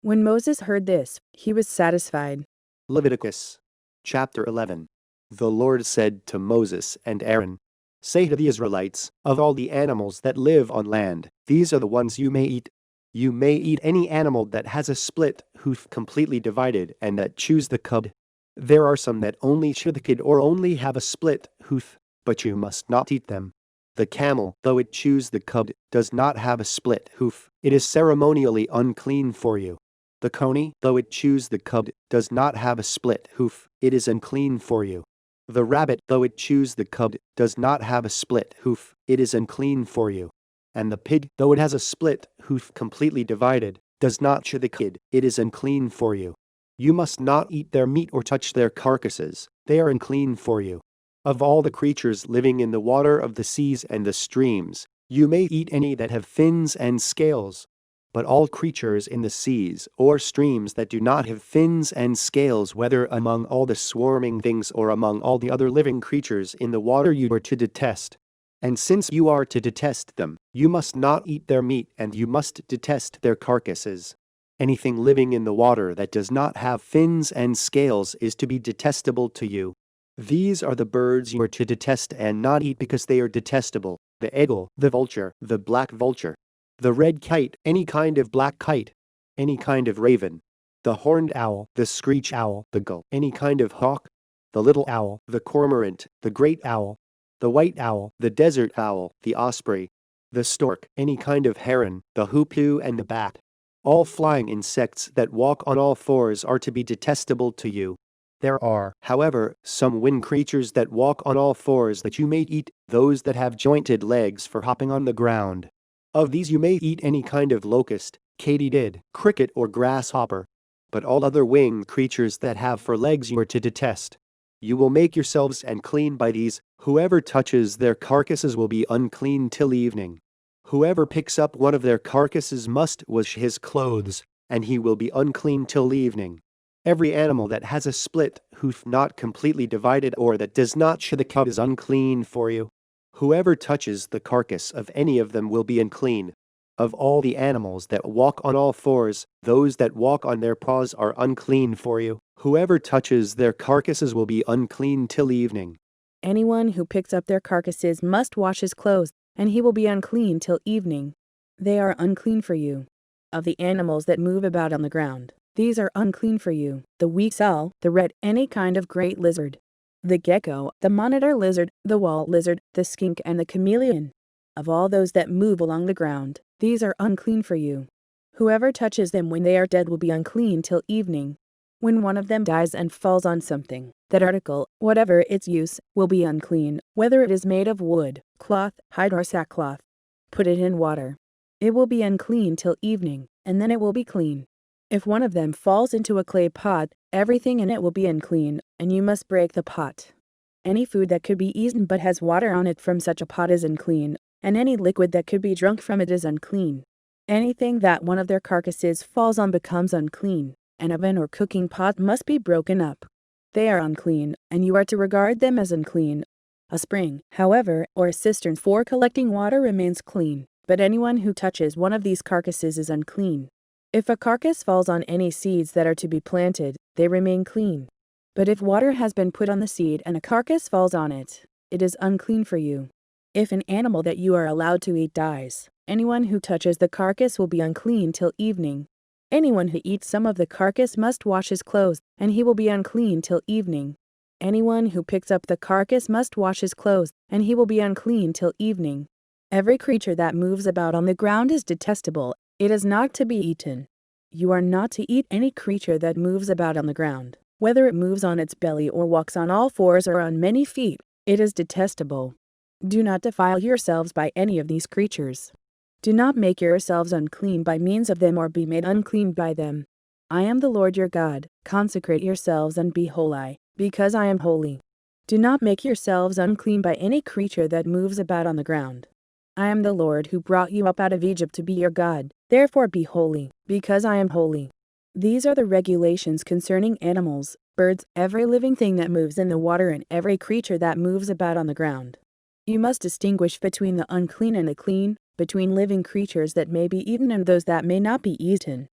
When Moses heard this, he was satisfied. Leviticus chapter 11. The Lord said to Moses and Aaron, "Say to the Israelites, of all the animals that live on land, these are the ones you may eat. You may eat any animal that has a split hoof completely divided and that chews the cud. There are some that only chew the cud or only have a split hoof, but you must not eat them. The camel, though it chews the cud, does not have a split hoof. It is ceremonially unclean for you. The coney, though it chews the cud, does not have a split hoof. It is unclean for you. The rabbit, though it chews the cud, does not have a split hoof. It is unclean for you. And the pig, though it has a split hoof completely divided, does not chew the cud. It is unclean for you. You must not eat their meat or touch their carcasses. They are unclean for you. Of all the creatures living in the water of the seas and the streams, you may eat any that have fins and scales. But all creatures in the seas or streams that do not have fins and scales, whether among all the swarming things or among all the other living creatures in the water, you are to detest. And since you are to detest them, you must not eat their meat, and you must detest their carcasses. Anything living in the water that does not have fins and scales is to be detestable to you. These are the birds you are to detest and not eat because they are detestable: the eagle, the vulture, the black vulture, the red kite, any kind of black kite, any kind of raven, the horned owl, the screech owl, the gull, any kind of hawk, the little owl, the cormorant, the great owl, the white owl, the desert owl, the osprey, the stork, any kind of heron, the hoopoe and the bat. All flying insects that walk on all fours are to be detestable to you. There are, however, some winged creatures that walk on all fours that you may eat, those that have jointed legs for hopping on the ground. Of these you may eat any kind of locust, katydid, cricket or grasshopper. But all other winged creatures that have 4 legs you are to detest. You will make yourselves unclean by these. Whoever touches their carcasses will be unclean till evening. Whoever picks up one of their carcasses must wash his clothes, and he will be unclean till evening. Every animal that has a split hoof not completely divided or that does not chew the cud is unclean for you. Whoever touches the carcass of any of them will be unclean. Of all the animals that walk on all fours, those that walk on their paws are unclean for you. Whoever touches their carcasses will be unclean till evening. Anyone who picks up their carcasses must wash his clothes, and he will be unclean till evening. They are unclean for you. Of the animals that move about on the ground, these are unclean for you: the weasel, the rat, any kind of great lizard, the gecko, the monitor lizard, the wall lizard, the skink, and the chameleon. Of all those that move along the ground, these are unclean for you. Whoever touches them when they are dead will be unclean till evening. When one of them dies and falls on something, that article, whatever its use, will be unclean, whether it is made of wood, cloth, hide, or sackcloth. Put it in water. It will be unclean till evening, and then it will be clean. If one of them falls into a clay pot, everything in it will be unclean, and you must break the pot. Any food that could be eaten but has water on it from such a pot is unclean, and any liquid that could be drunk from it is unclean. Anything that one of their carcasses falls on becomes unclean. An oven or cooking pot must be broken up. They are unclean, and you are to regard them as unclean. A spring, however, or a cistern for collecting water remains clean, but anyone who touches one of these carcasses is unclean. If a carcass falls on any seeds that are to be planted, they remain clean. But if water has been put on the seed and a carcass falls on it, it is unclean for you. If an animal that you are allowed to eat dies, anyone who touches the carcass will be unclean till evening. Anyone who eats some of the carcass must wash his clothes, and he will be unclean till evening. Anyone who picks up the carcass must wash his clothes, and he will be unclean till evening. Every creature that moves about on the ground is detestable. It is not to be eaten. You are not to eat any creature that moves about on the ground, whether it moves on its belly or walks on all fours or on many feet. It is detestable. Do not defile yourselves by any of these creatures. Do not make yourselves unclean by means of them or be made unclean by them. I am the Lord your God. Consecrate yourselves and be holy, because I am holy. Do not make yourselves unclean by any creature that moves about on the ground. I am the Lord who brought you up out of Egypt to be your God. Therefore be holy, because I am holy. These are the regulations concerning animals, birds, every living thing that moves in the water, and every creature that moves about on the ground. You must distinguish between the unclean and the clean, between living creatures that may be eaten and those that may not be eaten.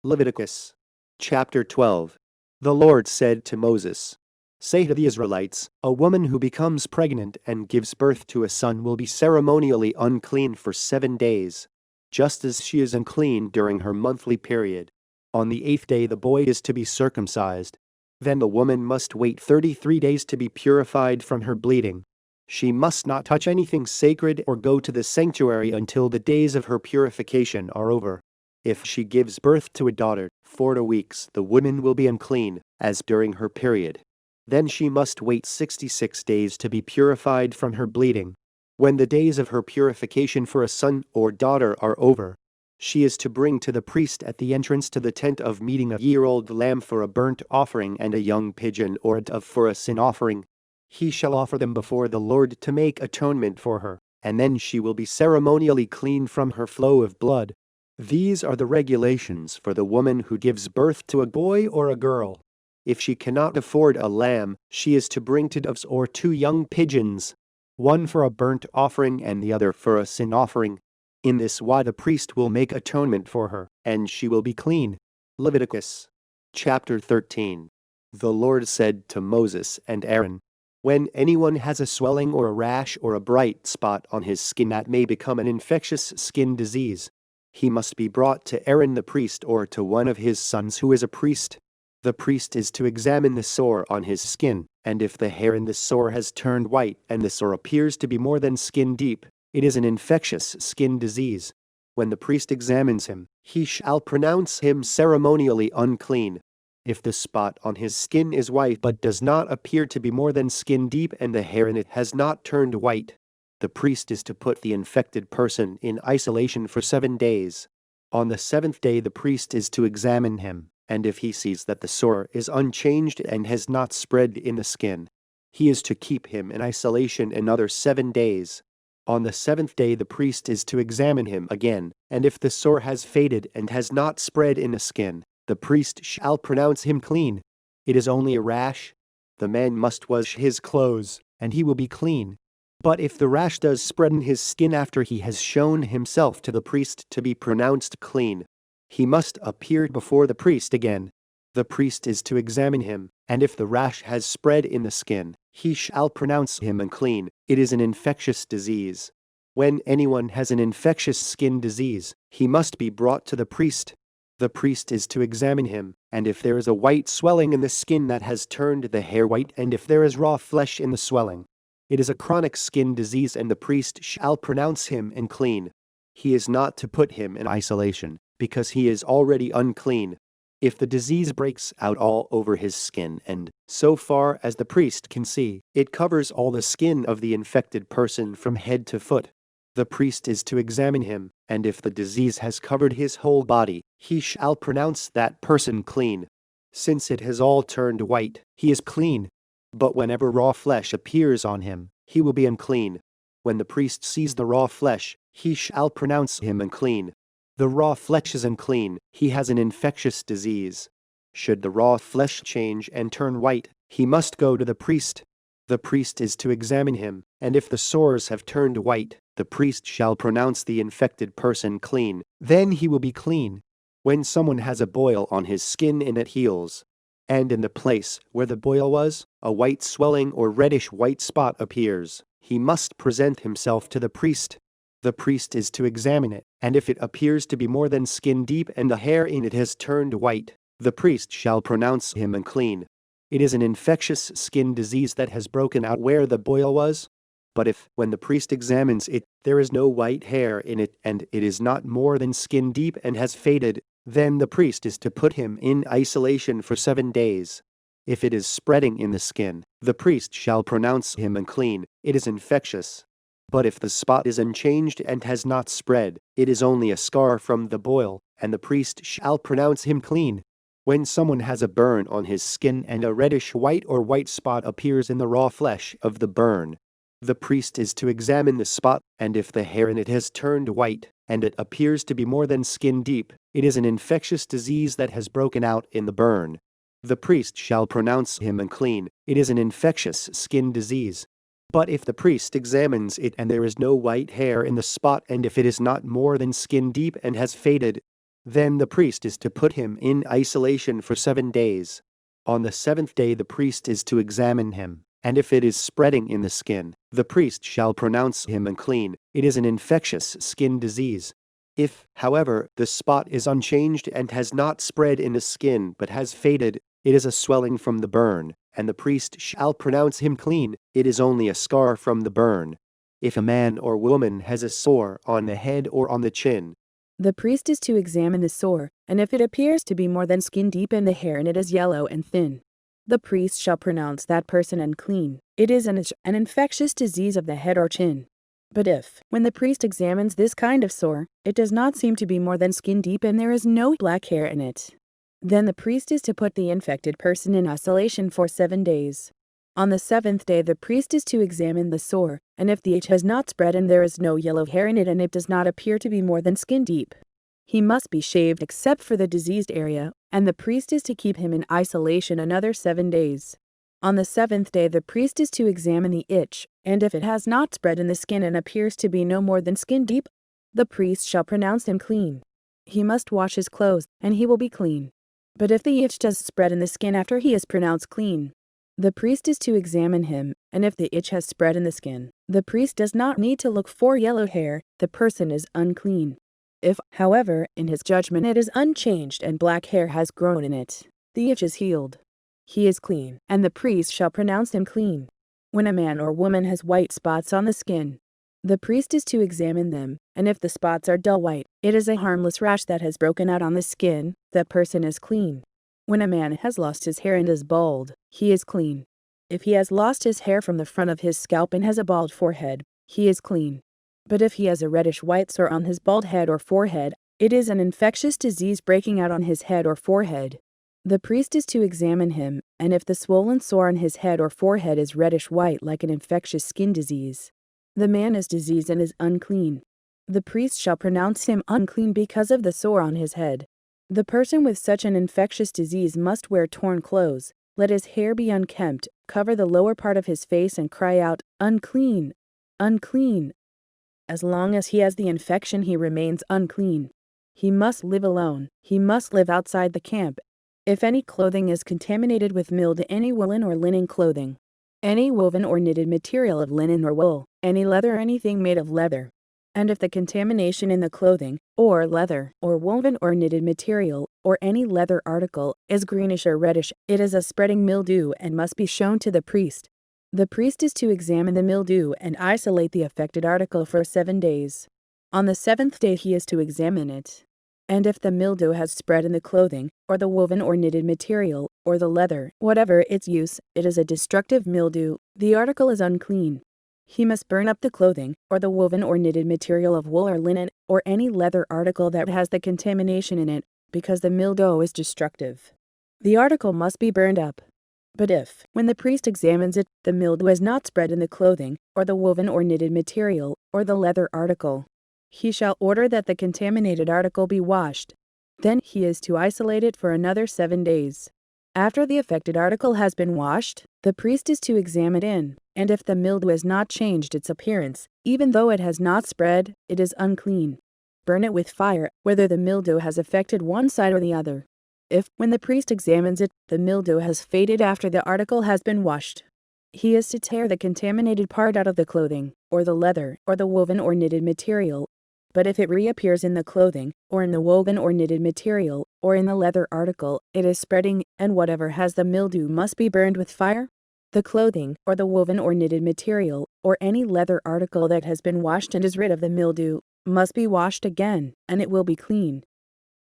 Leviticus chapter 12. The Lord said to Moses, "Say to the Israelites, a woman who becomes pregnant and gives birth to a son will be ceremonially unclean for 7 days, just as she is unclean during her monthly period. On the 8th day the boy is to be circumcised. Then the woman must wait 33 days to be purified from her bleeding. She must not touch anything sacred or go to the sanctuary until the days of her purification are over. If she gives birth to a daughter, 4 weeks, the woman will be unclean, as during her period. Then she must wait 66 days to be purified from her bleeding. When the days of her purification for a son or daughter are over, she is to bring to the priest at the entrance to the tent of meeting a year-old lamb for a burnt offering and a young pigeon or a dove for a sin offering. He shall offer them before the Lord to make atonement for her, and then she will be ceremonially clean from her flow of blood. These are the regulations for the woman who gives birth to a boy or a girl. If she cannot afford a lamb, she is to bring 2 doves or 2 young pigeons, one for a burnt offering and the other for a sin offering. In this way the priest will make atonement for her, and she will be clean." Leviticus chapter 13. The Lord said to Moses and Aaron, "When anyone has a swelling or a rash or a bright spot on his skin that may become an infectious skin disease, he must be brought to Aaron the priest or to one of his sons who is a priest. The priest is to examine the sore on his skin, and if the hair in the sore has turned white and the sore appears to be more than skin deep, It is an infectious skin disease. When the priest examines him, he shall pronounce him ceremonially unclean. If the spot on his skin is white but does not appear to be more than skin deep and the hair in it has not turned white, the priest is to put the infected person in isolation for 7 days. On the 7th day the priest is to examine him, and if he sees that the sore is unchanged and has not spread in the skin, he is to keep him in isolation another 7 days. On the 7th day the priest is to examine him again, and if the sore has faded and has not spread in the skin, the priest shall pronounce him clean. It is only a rash. The man must wash his clothes, and he will be clean. But if the rash does spread in his skin after he has shown himself to the priest to be pronounced clean, he must appear before the priest again. The priest is to examine him, and if the rash has spread in the skin, he shall pronounce him unclean. It is an infectious disease. When anyone has an infectious skin disease, he must be brought to the priest. The priest is to examine him, and if there is a white swelling in the skin that has turned the hair white, and if there is raw flesh in the swelling, it is a chronic skin disease, and the priest shall pronounce him unclean. He is not to put him in isolation, because he is already unclean. If the disease breaks out all over his skin, and, so far as the priest can see, it covers all the skin of the infected person from head to foot, the priest is to examine him, and if the disease has covered his whole body, he shall pronounce that person clean. Since it has all turned white, he is clean. But whenever raw flesh appears on him, he will be unclean. When the priest sees the raw flesh, he shall pronounce him unclean. The raw flesh is unclean, he has an infectious disease. Should the raw flesh change and turn white, he must go to the priest. The priest is to examine him, and if the sores have turned white, the priest shall pronounce the infected person clean. Then he will be clean. When someone has a boil on his skin and it heals, and in the place where the boil was, a white swelling or reddish white spot appears, he must present himself to the priest. The priest is to examine it, and if it appears to be more than skin deep and the hair in it has turned white, the priest shall pronounce him unclean. It is an infectious skin disease that has broken out where the boil was. But if, when the priest examines it, there is no white hair in it and it is not more than skin deep and has faded, then the priest is to put him in isolation for 7 days. If it is spreading in the skin, the priest shall pronounce him unclean. It is infectious. But if the spot is unchanged and has not spread, it is only a scar from the boil, and the priest shall pronounce him clean. When someone has a burn on his skin and a reddish white or white spot appears in the raw flesh of the burn, the priest is to examine the spot, and if the hair in it has turned white, and it appears to be more than skin deep, it is an infectious disease that has broken out in the burn. The priest shall pronounce him unclean. It is an infectious skin disease. But if the priest examines it and there is no white hair in the spot, and if it is not more than skin deep and has faded, then the priest is to put him in isolation for 7 days. On the 7th day the priest is to examine him, and if it is spreading in the skin, the priest shall pronounce him unclean. It is an infectious skin disease. If, however, the spot is unchanged and has not spread in the skin but has faded, it is a swelling from the burn, and the priest shall pronounce him clean. It is only a scar from the burn. If a man or woman has a sore on the head or on the chin, the priest is to examine the sore, and if it appears to be more than skin deep and the hair in it is yellow and thin, the priest shall pronounce that person unclean. It is an infectious disease of the head or chin. But if, when the priest examines this kind of sore, it does not seem to be more than skin deep and there is no black hair in it, then the priest is to put the infected person in isolation for 7 days. On the 7th day the priest is to examine the sore, and if the itch has not spread and there is no yellow hair in it and it does not appear to be more than skin deep, he must be shaved except for the diseased area, and the priest is to keep him in isolation another 7 days. On the 7th day the priest is to examine the itch, and if it has not spread in the skin and appears to be no more than skin deep, the priest shall pronounce him clean. He must wash his clothes, and he will be clean. But if the itch does spread in the skin after he is pronounced clean, the priest is to examine him, and if the itch has spread in the skin, the priest does not need to look for yellow hair. The person is unclean. If, however, in his judgment it is unchanged and black hair has grown in it, the itch is healed. He is clean, and the priest shall pronounce him clean. When a man or woman has white spots on the skin, The priest is to examine them, and if the spots are dull white, it is a harmless rash that has broken out on the skin, that person is clean. When a man has lost his hair and is bald, he is clean. If he has lost his hair from the front of his scalp and has a bald forehead, he is clean. But if he has a reddish-white sore on his bald head or forehead, it is an infectious disease breaking out on his head or forehead. The priest is to examine him, and if the swollen sore on his head or forehead is reddish-white like an infectious skin disease, the man is diseased and is unclean. The priest shall pronounce him unclean because of the sore on his head. The person with such an infectious disease must wear torn clothes, let his hair be unkempt, cover the lower part of his face and cry out, "Unclean! Unclean!" As long as he has the infection, he remains unclean. He must live alone. He must live outside the camp. If any clothing is contaminated with mildew, any woolen or linen clothing, any woven or knitted material of linen or wool, any leather or anything made of leather, and if the contamination in the clothing, or leather, or woven or knitted material, or any leather article, is greenish or reddish, it is a spreading mildew and must be shown to the priest. The priest is to examine the mildew and isolate the affected article for 7 days. On the 7th day he is to examine it. And if the mildew has spread in the clothing, or the woven or knitted material, or the leather, whatever its use, it is a destructive mildew, the article is unclean. He must burn up the clothing, or the woven or knitted material of wool or linen, or any leather article that has the contamination in it, because the mildew is destructive. The article must be burned up. But if, when the priest examines it, the mildew has not spread in the clothing, or the woven or knitted material, or the leather article, he shall order that the contaminated article be washed. Then he is to isolate it for another 7 days. After the affected article has been washed, the priest is to examine it in, and if the mildew has not changed its appearance, even though it has not spread, it is unclean. Burn it with fire, whether the mildew has affected one side or the other. If, when the priest examines it, the mildew has faded after the article has been washed, he is to tear the contaminated part out of the clothing, or the leather, or the woven or knitted material. But if it reappears in the clothing, or in the woven or knitted material, or in the leather article, it is spreading, and whatever has the mildew must be burned with fire. The clothing, or the woven or knitted material, or any leather article that has been washed and is rid of the mildew, must be washed again, and it will be clean.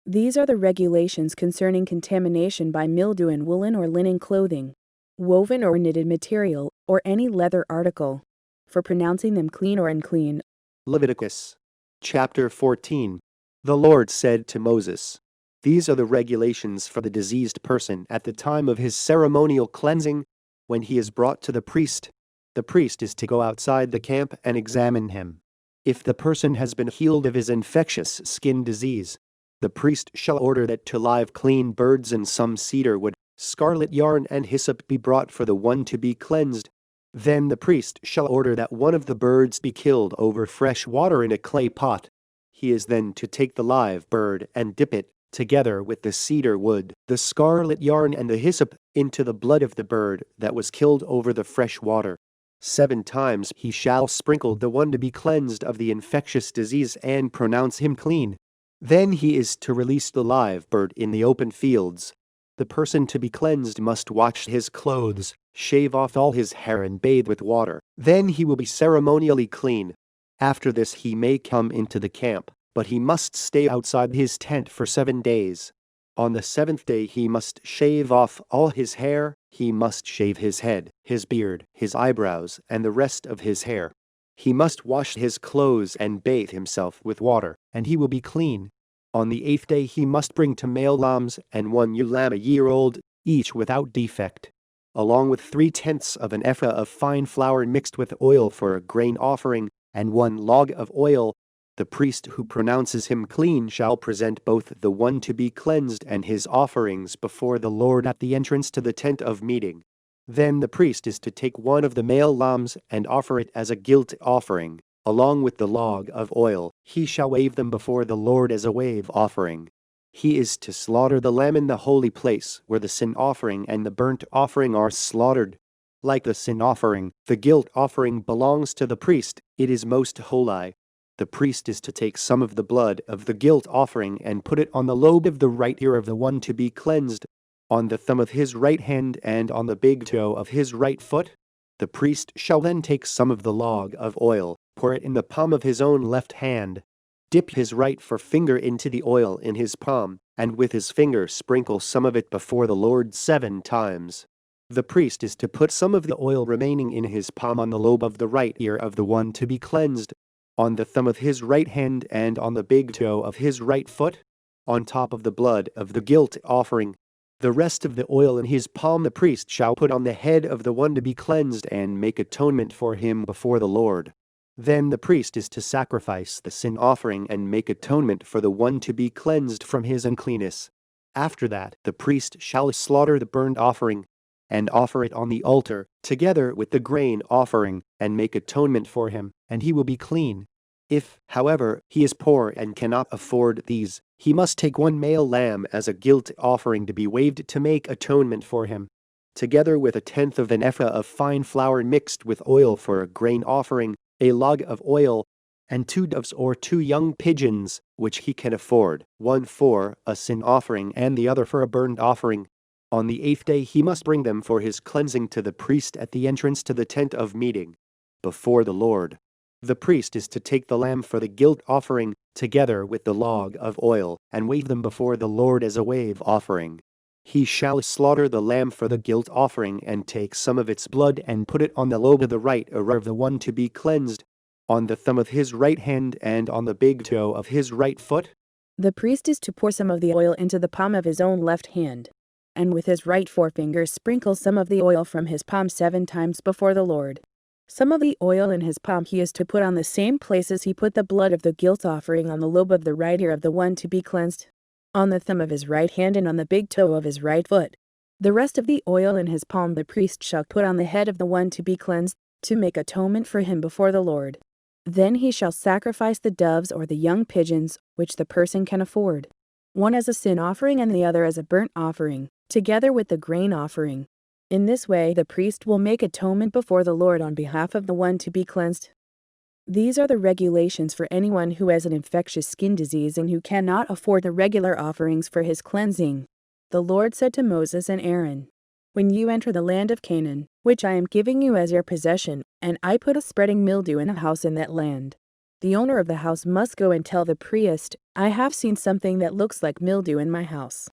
These are the regulations concerning contamination by mildew in woolen or linen clothing, woven or knitted material, or any leather article, for pronouncing them clean or unclean. Leviticus chapter 14. The Lord said to Moses, "These are the regulations for the diseased person at the time of his ceremonial cleansing when he is brought to the priest. The priest is to go outside the camp and examine him. If the person has been healed of his infectious skin disease, the priest shall order that 2 live clean birds and some cedar wood, scarlet yarn and hyssop be brought for the one to be cleansed. Then the priest shall order that one of the birds be killed over fresh water in a clay pot. He is then to take the live bird and dip it, together with the cedar wood, the scarlet yarn and the hyssop, into the blood of the bird that was killed over the fresh water. 7 times he shall sprinkle the one to be cleansed of the infectious disease and pronounce him clean. Then he is to release the live bird in the open fields. The person to be cleansed must wash his clothes, shave off all his hair and bathe with water. Then he will be ceremonially clean. After this he may come into the camp, but he must stay outside his tent for 7 days. On the 7th day he must shave off all his hair. He must shave his head, his beard, his eyebrows, and the rest of his hair. He must wash his clothes and bathe himself with water, and he will be clean. On the 8th day he must bring 2 male lambs and 1 ewe lamb a year old, each without defect, along with 3/10 of an ephah of fine flour mixed with oil for a grain offering, and 1 log of oil. The priest who pronounces him clean shall present both the one to be cleansed and his offerings before the Lord at the entrance to the tent of meeting. Then the priest is to take 1 of the male lambs and offer it as a guilt offering, along with the log of oil. He shall wave them before the Lord as a wave offering. He is to slaughter the lamb in the holy place, where the sin offering and the burnt offering are slaughtered. Like the sin offering, the guilt offering belongs to the priest. It is most holy. The priest is to take some of the blood of the guilt offering and put it on the lobe of the right ear of the one to be cleansed, on the thumb of his right hand, and on the big toe of his right foot. The priest shall then take some of the log of oil, pour it in the palm of his own left hand. Dip his right forefinger into the oil in his palm, and with his finger sprinkle some of it before the Lord 7 times. The priest is to put some of the oil remaining in his palm on the lobe of the right ear of the one to be cleansed, on the thumb of his right hand and on the big toe of his right foot, on top of the blood of the guilt offering. The rest of the oil in his palm the priest shall put on the head of the one to be cleansed and make atonement for him before the Lord. Then the priest is to sacrifice the sin offering and make atonement for the one to be cleansed from his uncleanness. After that, the priest shall slaughter the burnt offering and offer it on the altar, together with the grain offering, and make atonement for him, and he will be clean. If, however, he is poor and cannot afford these, he must take one male lamb as a guilt offering to be waved to make atonement for him, together with 1/10 of an ephah of fine flour mixed with oil for a grain offering, a log of oil, and 2 doves or 2 young pigeons, which he can afford, one for a sin offering and the other for a burnt offering. On the 8th day he must bring them for his cleansing to the priest at the entrance to the tent of meeting, before the Lord. The priest is to take the lamb for the guilt offering, together with the log of oil, and wave them before the Lord as a wave offering. He shall slaughter the lamb for the guilt offering, and take some of its blood and put it on the lobe of the right ear of the one to be cleansed, on the thumb of his right hand and on the big toe of his right foot. The priest is to pour some of the oil into the palm of his own left hand, and with his right forefinger sprinkle some of the oil from his palm 7 times before the Lord. Some of the oil in his palm he is to put on the same places he put the blood of the guilt offering, on the lobe of the right ear of the one to be cleansed, on the thumb of his right hand and on the big toe of his right foot. The rest of the oil in his palm the priest shall put on the head of the one to be cleansed, to make atonement for him before the Lord. Then he shall sacrifice the doves or the young pigeons, which the person can afford, one as a sin offering and the other as a burnt offering, together with the grain offering. In this way the priest will make atonement before the Lord on behalf of the one to be cleansed. These are the regulations for anyone who has an infectious skin disease and who cannot afford the regular offerings for his cleansing. The Lord said to Moses and Aaron, "When you enter the land of Canaan, which I am giving you as your possession, and I put a spreading mildew in a house in that land, the owner of the house must go and tell the priest, 'I have seen something that looks like mildew in my house.'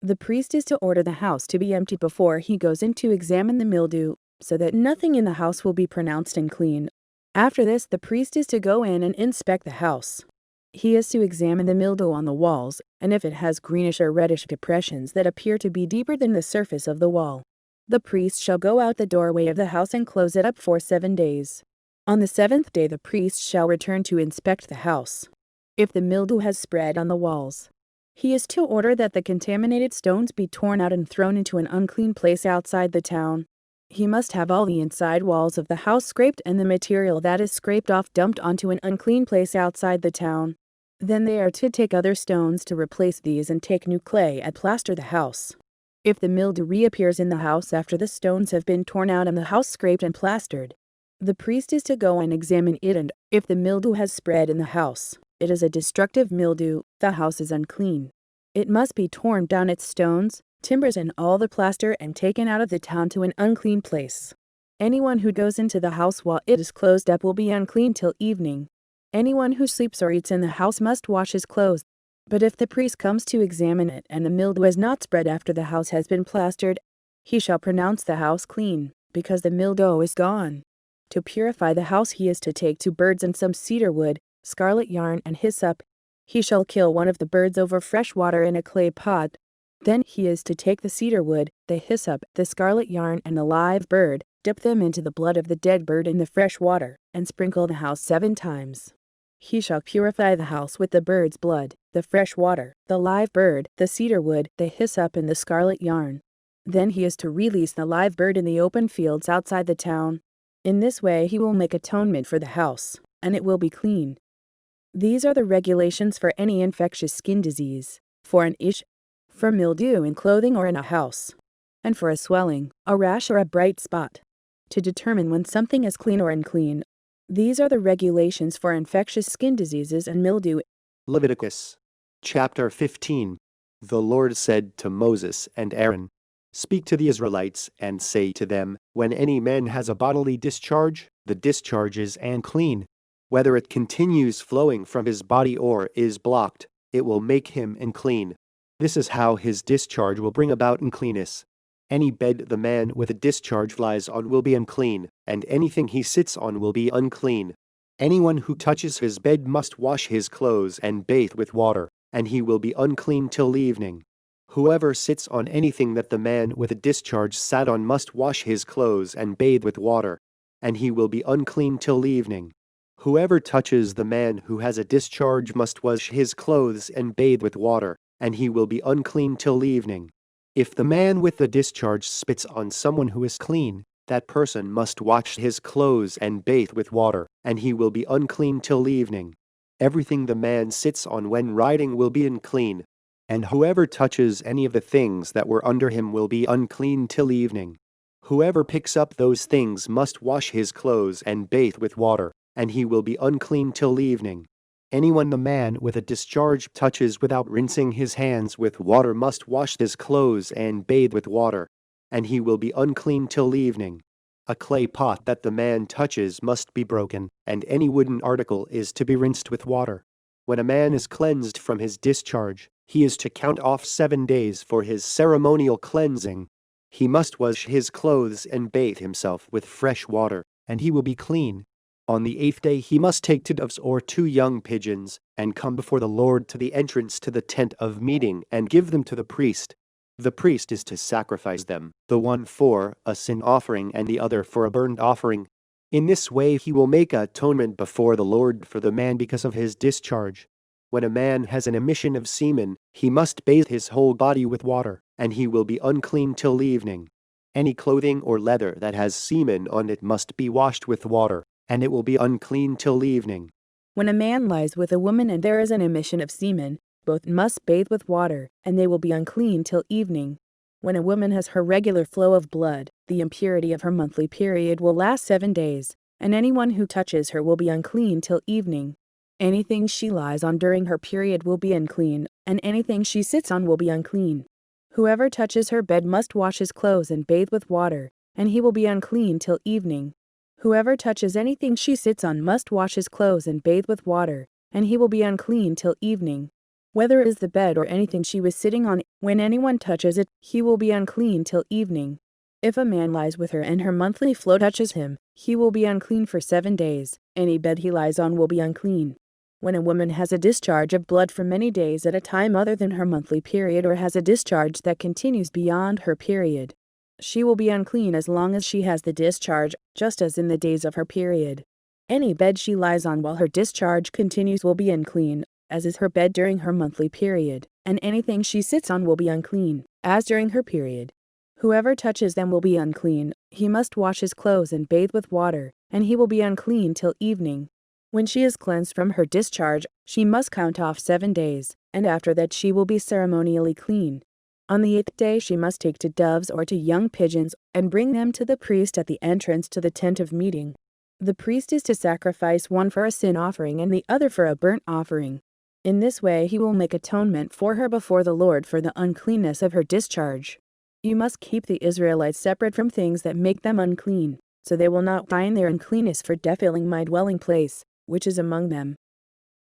The priest is to order the house to be emptied before he goes in to examine the mildew, so that nothing in the house will be pronounced unclean. After this, the priest is to go in and inspect the house. He is to examine the mildew on the walls, and if it has greenish or reddish depressions that appear to be deeper than the surface of the wall, the priest shall go out the doorway of the house and close it up for 7 days. On the 7th day the priest shall return to inspect the house. If the mildew has spread on the walls, he is to order that the contaminated stones be torn out and thrown into an unclean place outside the town. He must have all the inside walls of the house scraped and the material that is scraped off dumped onto an unclean place outside the town. Then they are to take other stones to replace these and take new clay and plaster the house. If the mildew reappears in the house after the stones have been torn out and the house scraped and plastered, the priest is to go and examine it, and if the mildew has spread in the house, it is a destructive mildew, the house is unclean. It must be torn down, its stones, timbers and all the plaster, and taken out of the town to an unclean place. Anyone who goes into the house while it is closed up will be unclean till evening. Anyone who sleeps or eats in the house must wash his clothes. But if the priest comes to examine it and the mildew has not spread after the house has been plastered, he shall pronounce the house clean, because the mildew is gone. To purify the house he is to take 2 birds and some cedar wood, scarlet yarn and hyssop. He shall kill one of the birds over fresh water in a clay pot. Then he is to take the cedar wood, the hyssop, the scarlet yarn, and the live bird, dip them into the blood of the dead bird in the fresh water, and sprinkle the house 7 times. He shall purify the house with the bird's blood, the fresh water, the live bird, the cedar wood, the hyssop, and the scarlet yarn. Then he is to release the live bird in the open fields outside the town. In this way he will make atonement for the house, and it will be clean. These are the regulations for any infectious skin disease, for an itch, for mildew in clothing or in a house, and for a swelling, a rash, or a bright spot, to determine when something is clean or unclean. These are the regulations for infectious skin diseases and mildew. Leviticus chapter 15. The Lord said to Moses and Aaron, "Speak to the Israelites and say to them, when any man has a bodily discharge, the discharge is unclean. Whether it continues flowing from his body or is blocked, it will make him unclean. This is how his discharge will bring about uncleanness. Any bed the man with a discharge lies on will be unclean, and anything he sits on will be unclean. Anyone who touches his bed must wash his clothes and bathe with water, and he will be unclean till evening. Whoever sits on anything that the man with a discharge sat on must wash his clothes and bathe with water, and he will be unclean till evening. Whoever touches the man who has a discharge must wash his clothes and bathe with water, and he will be unclean till evening. If the man with the discharge spits on someone who is clean, that person must wash his clothes and bathe with water, and he will be unclean till evening. Everything the man sits on when riding will be unclean, and whoever touches any of the things that were under him will be unclean till evening. Whoever picks up those things must wash his clothes and bathe with water, and he will be unclean till evening. Anyone the man with a discharge touches without rinsing his hands with water must wash his clothes and bathe with water, and he will be unclean till evening. A clay pot that the man touches must be broken, and any wooden article is to be rinsed with water. When a man is cleansed from his discharge, he is to count off 7 days for his ceremonial cleansing. He must wash his clothes and bathe himself with fresh water, and he will be clean. On the 8th day he must take 2 doves or 2 young pigeons, and come before the Lord to the entrance to the tent of meeting, and give them to the priest. The priest is to sacrifice them, the one for a sin offering and the other for a burnt offering. In this way he will make atonement before the Lord for the man because of his discharge. When a man has an emission of semen, he must bathe his whole body with water, and he will be unclean till evening. Any clothing or leather that has semen on it must be washed with water, and it will be unclean till evening. When a man lies with a woman and there is an emission of semen, both must bathe with water, and they will be unclean till evening. When a woman has her regular flow of blood, the impurity of her monthly period will last 7 days, and anyone who touches her will be unclean till evening. Anything she lies on during her period will be unclean, and anything she sits on will be unclean. Whoever touches her bed must wash his clothes and bathe with water, and he will be unclean till evening. Whoever touches anything she sits on must wash his clothes and bathe with water, and he will be unclean till evening. Whether it is the bed or anything she was sitting on, when anyone touches it, he will be unclean till evening. If a man lies with her and her monthly flow touches him, he will be unclean for 7 days. Any bed he lies on will be unclean. When a woman has a discharge of blood for many days at a time other than her monthly period, or has a discharge that continues beyond her period, she will be unclean as long as she has the discharge, just as in the days of her period. Any bed she lies on while her discharge continues will be unclean, as is her bed during her monthly period, and anything she sits on will be unclean, as during her period. Whoever touches them will be unclean. He must wash his clothes and bathe with water, and he will be unclean till evening. When she is cleansed from her discharge, she must count off 7 days, and after that she will be ceremonially clean. On the 8th day she must take 2 doves or 2 young pigeons, and bring them to the priest at the entrance to the tent of meeting. The priest is to sacrifice one for a sin offering and the other for a burnt offering. In this way he will make atonement for her before the Lord for the uncleanness of her discharge. You must keep the Israelites separate from things that make them unclean, so they will not find their uncleanness for defiling my dwelling place, which is among them.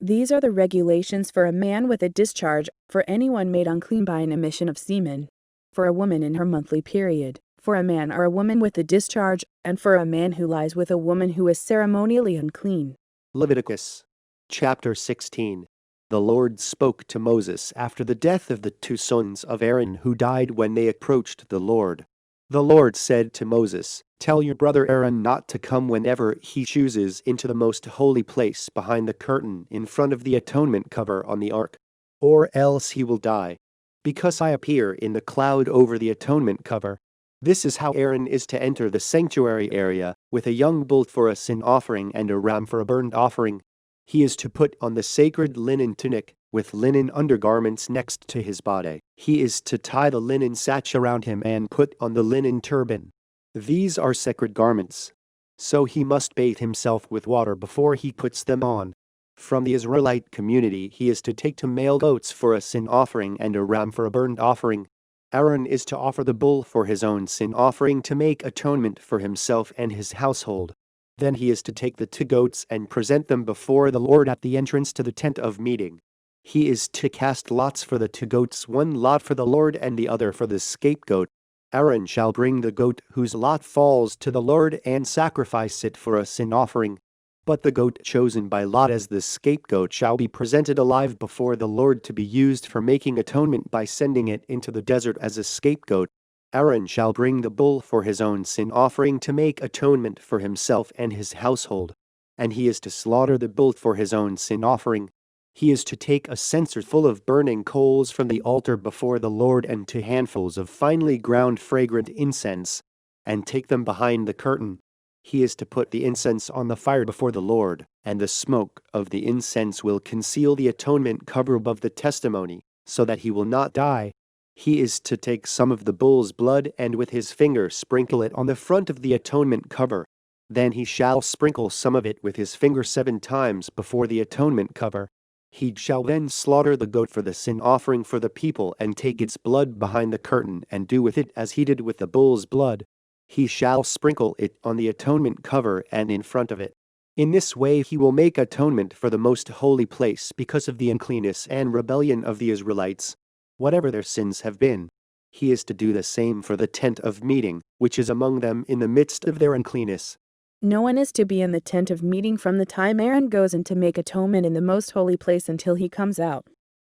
These are the regulations for a man with a discharge, for anyone made unclean by an emission of semen, for a woman in her monthly period, for a man or a woman with a discharge, and for a man who lies with a woman who is ceremonially unclean. Leviticus chapter 16. The Lord spoke to Moses after the death of the 2 sons of Aaron who died when they approached the Lord. The Lord said to Moses, "Tell your brother Aaron not to come whenever he chooses into the most holy place behind the curtain in front of the atonement cover on the ark, or else he will die, because I appear in the cloud over the atonement cover." This is how Aaron is to enter the sanctuary area, with a young bull for a sin offering and a ram for a burnt offering. He is to put on the sacred linen tunic, with linen undergarments next to his body. He is to tie the linen sash around him and put on the linen turban. These are sacred garments. So he must bathe himself with water before he puts them on. From the Israelite community he is to take 2 male goats for a sin offering and a ram for a burnt offering. Aaron is to offer the bull for his own sin offering to make atonement for himself and his household. Then he is to take the 2 goats and present them before the Lord at the entrance to the tent of meeting. He is to cast lots for the 2 goats, one lot for the Lord and the other for the scapegoat. Aaron shall bring the goat whose lot falls to the Lord and sacrifice it for a sin offering. But the goat chosen by lot as the scapegoat shall be presented alive before the Lord to be used for making atonement by sending it into the desert as a scapegoat. Aaron shall bring the bull for his own sin offering to make atonement for himself and his household. And he is to slaughter the bull for his own sin offering. He is to take a censer full of burning coals from the altar before the Lord and 2 handfuls of finely ground fragrant incense, and take them behind the curtain. He is to put the incense on the fire before the Lord, and the smoke of the incense will conceal the atonement cover above the testimony, so that he will not die. He is to take some of the bull's blood and with his finger sprinkle it on the front of the atonement cover. Then he shall sprinkle some of it with his finger 7 times before the atonement cover. He shall then slaughter the goat for the sin offering for the people and take its blood behind the curtain and do with it as he did with the bull's blood. He shall sprinkle it on the atonement cover and in front of it. In this way he will make atonement for the most holy place because of the uncleanness and rebellion of the Israelites, whatever their sins have been. He is to do the same for the tent of meeting, which is among them in the midst of their uncleanness. No one is to be in the tent of meeting from the time Aaron goes in to make atonement in the most holy place until he comes out.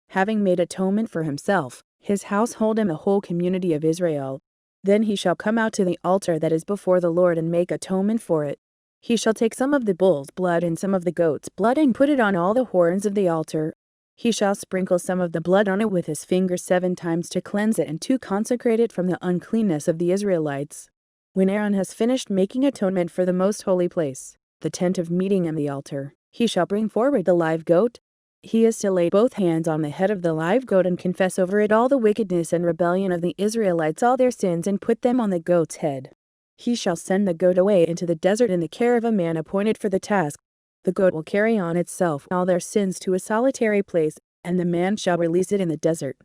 Having made atonement for himself, his household and the whole community of Israel, then he shall come out to the altar that is before the Lord and make atonement for it. He shall take some of the bull's blood and some of the goat's blood and put it on all the horns of the altar. He shall sprinkle some of the blood on it with his finger 7 times to cleanse it and to consecrate it from the uncleanness of the Israelites. When Aaron has finished making atonement for the most holy place, the tent of meeting and the altar, he shall bring forward the live goat. He is to lay both hands on the head of the live goat and confess over it all the wickedness and rebellion of the Israelites, all their sins, and put them on the goat's head. He shall send the goat away into the desert in the care of a man appointed for the task. The goat will carry on itself all their sins to a solitary place, and the man shall release it in the desert.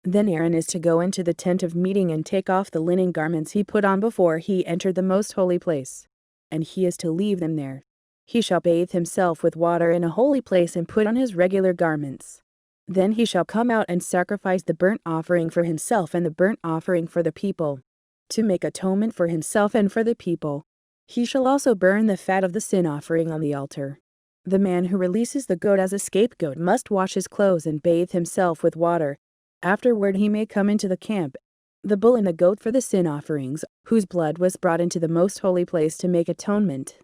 Then Aaron is to go into the tent of meeting and take off the linen garments he put on before he entered the most holy place, and he is to leave them there. He shall bathe himself with water in a holy place and put on his regular garments. Then he shall come out and sacrifice the burnt offering for himself and the burnt offering for the people, to make atonement for himself and for the people. He shall also burn the fat of the sin offering on the altar. The man who releases the goat as a scapegoat must wash his clothes and bathe himself with water. Afterward he may come into the camp. The bull and the goat for the sin offerings, whose blood was brought into the most holy place to make atonement,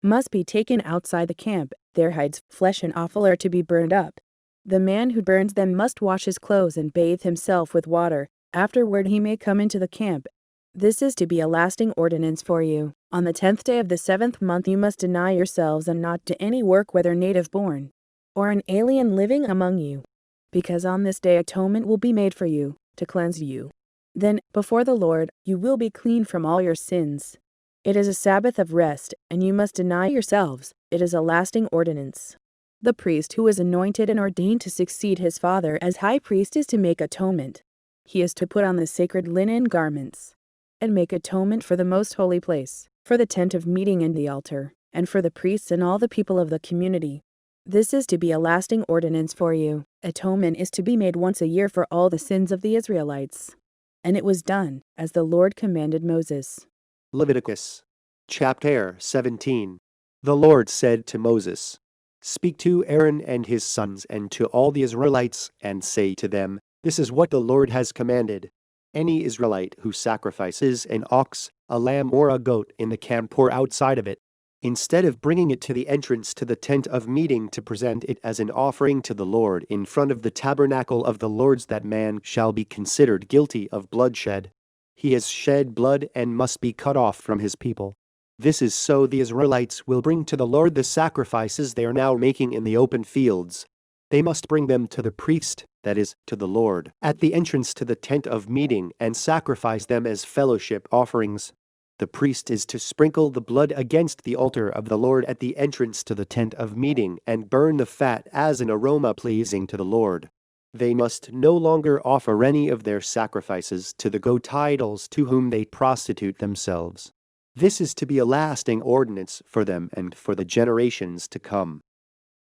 must be taken outside the camp. Their hides, flesh, and offal are to be burned up. The man who burns them must wash his clothes and bathe himself with water. Afterward he may come into the camp. This is to be a lasting ordinance for you. On the 10th day of the 7th month you must deny yourselves and not do any work, whether native born or an alien living among you, because on this day atonement will be made for you, to cleanse you. Then, before the Lord, you will be clean from all your sins. It is a Sabbath of rest, and you must deny yourselves. It is a lasting ordinance. The priest who is anointed and ordained to succeed his father as high priest is to make atonement. He is to put on the sacred linen garments and make atonement for the most holy place, for the tent of meeting and the altar, and for the priests and all the people of the community. This is to be a lasting ordinance for you. Atonement is to be made once a year for all the sins of the Israelites. And it was done, as the Lord commanded Moses. Leviticus chapter 17. The Lord said to Moses, "Speak to Aaron and his sons and to all the Israelites, and say to them, This is what the Lord has commanded. Any Israelite who sacrifices an ox, a lamb, or a goat in the camp or outside of it, instead of bringing it to the entrance to the tent of meeting to present it as an offering to the Lord in front of the tabernacle of the Lord's, that man shall be considered guilty of bloodshed. He has shed blood and must be cut off from his people. This is so the Israelites will bring to the Lord the sacrifices they are now making in the open fields. They must bring them to the priest, that is, to the Lord, at the entrance to the tent of meeting, and sacrifice them as fellowship offerings. The priest is to sprinkle the blood against the altar of the Lord at the entrance to the tent of meeting and burn the fat as an aroma pleasing to the Lord. They must no longer offer any of their sacrifices to the goat idols to whom they prostitute themselves. This is to be a lasting ordinance for them and for the generations to come.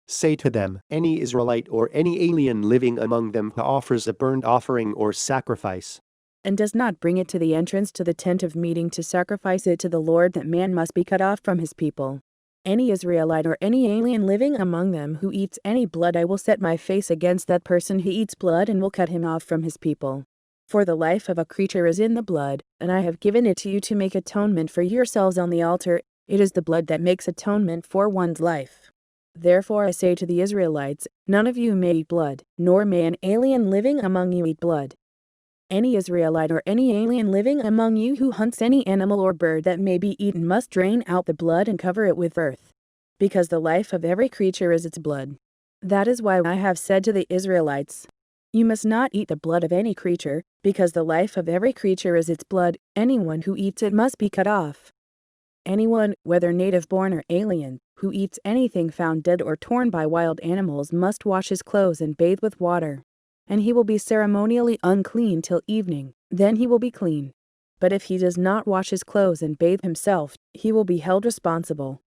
Say to them, any Israelite or any alien living among them who offers a burnt offering or sacrifice, and does not bring it to the entrance to the tent of meeting to sacrifice it to the Lord, that man must be cut off from his people. Any Israelite or any alien living among them who eats any blood, I will set my face against that person who eats blood and will cut him off from his people. For the life of a creature is in the blood, and I have given it to you to make atonement for yourselves on the altar. It is the blood that makes atonement for one's life. Therefore I say to the Israelites, none of you may eat blood, nor may an alien living among you eat blood. Any Israelite or any alien living among you who hunts any animal or bird that may be eaten must drain out the blood and cover it with earth, because the life of every creature is its blood. That is why I have said to the Israelites, you must not eat the blood of any creature, because the life of every creature is its blood. Anyone who eats it must be cut off. Anyone, whether native-born or alien, who eats anything found dead or torn by wild animals must wash his clothes and bathe with water, and he will be ceremonially unclean till evening. Then he will be clean. But if he does not wash his clothes and bathe himself, he will be held responsible.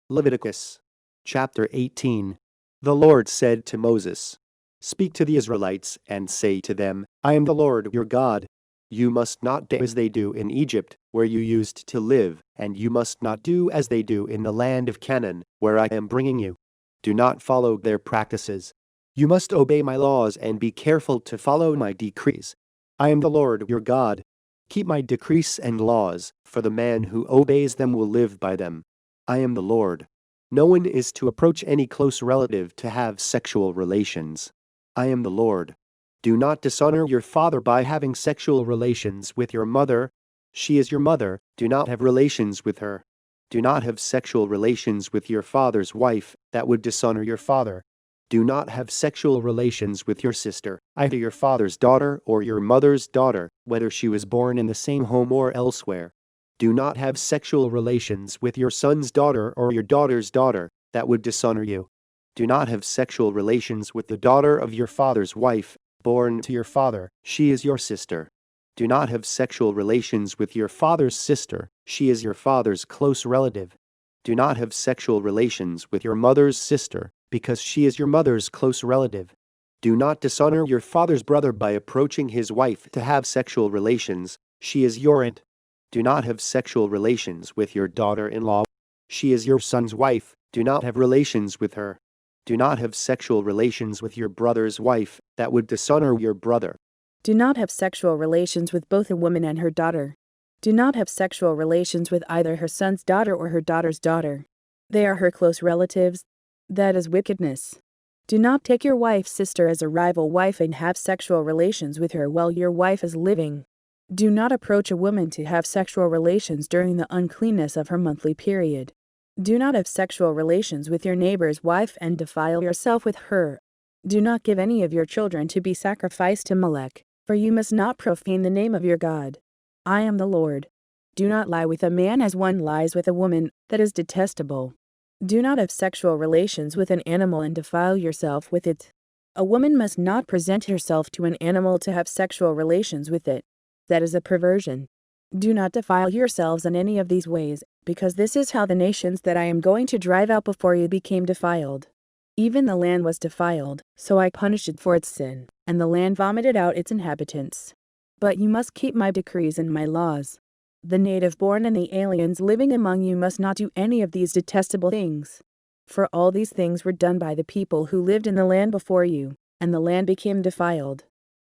Leviticus chapter 18. The Lord said to Moses, speak to the Israelites and say to them, I am the Lord your God. You must not do as they do in Egypt, where you used to live, and you must not do as they do in the land of Canaan, where I am bringing you. Do not follow their practices. You must obey my laws and be careful to follow my decrees. I am the Lord your God. Keep my decrees and laws, for the man who obeys them will live by them. I am the Lord. No one is to approach any close relative to have sexual relations. I am the Lord. Do not dishonor your father by having sexual relations with your mother. She is your mother. Do not have relations with her. Do not have sexual relations with your father's wife. That would dishonor your father. Do not have sexual relations with your sister, either your father's daughter or your mother's daughter, whether she was born in the same home or elsewhere. Do not have sexual relations with your son's daughter or your daughter's daughter. That would dishonor you. Do not have sexual relations with the daughter of your father's wife, born to your father. She is your sister. Do not have sexual relations with your father's sister. She is your father's close relative. Do not have sexual relations with your mother's sister, because she is your mother's close relative. Do not dishonor your father's brother by approaching his wife to have sexual relations. She is your aunt. Do not have sexual relations with your daughter-in-law. She is your son's wife. Do not have relations with her. Do not have sexual relations with your brother's wife. That would dishonor your brother. Do not have sexual relations with both a woman and her daughter. Do not have sexual relations with either her son's daughter or her daughter's daughter. They are her close relatives. That is wickedness. Do not take your wife's sister as a rival wife and have sexual relations with her while your wife is living. Do not approach a woman to have sexual relations during the uncleanness of her monthly period. Do not have sexual relations with your neighbor's wife and defile yourself with her. Do not give any of your children to be sacrificed to Molech, for you must not profane the name of your God. I am the Lord. Do not lie with a man as one lies with a woman. That is detestable. Do not have sexual relations with an animal and defile yourself with it. A woman must not present herself to an animal to have sexual relations with it. That is a perversion. Do not defile yourselves in any of these ways, because this is how the nations that I am going to drive out before you became defiled. Even the land was defiled, so I punished it for its sin, and the land vomited out its inhabitants. But you must keep my decrees and my laws. The native-born and the aliens living among you must not do any of these detestable things. For all these things were done by the people who lived in the land before you, and the land became defiled.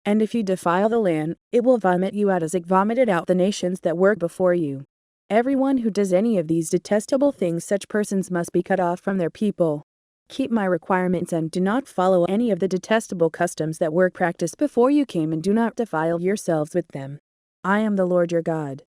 And if you defile the land, it will vomit you out as it vomited out the nations that were before you. Everyone who does any of these detestable things, such persons must be cut off from their people. Keep my requirements and do not follow any of the detestable customs that were practiced before you came, and do not defile yourselves with them. I am the Lord your God.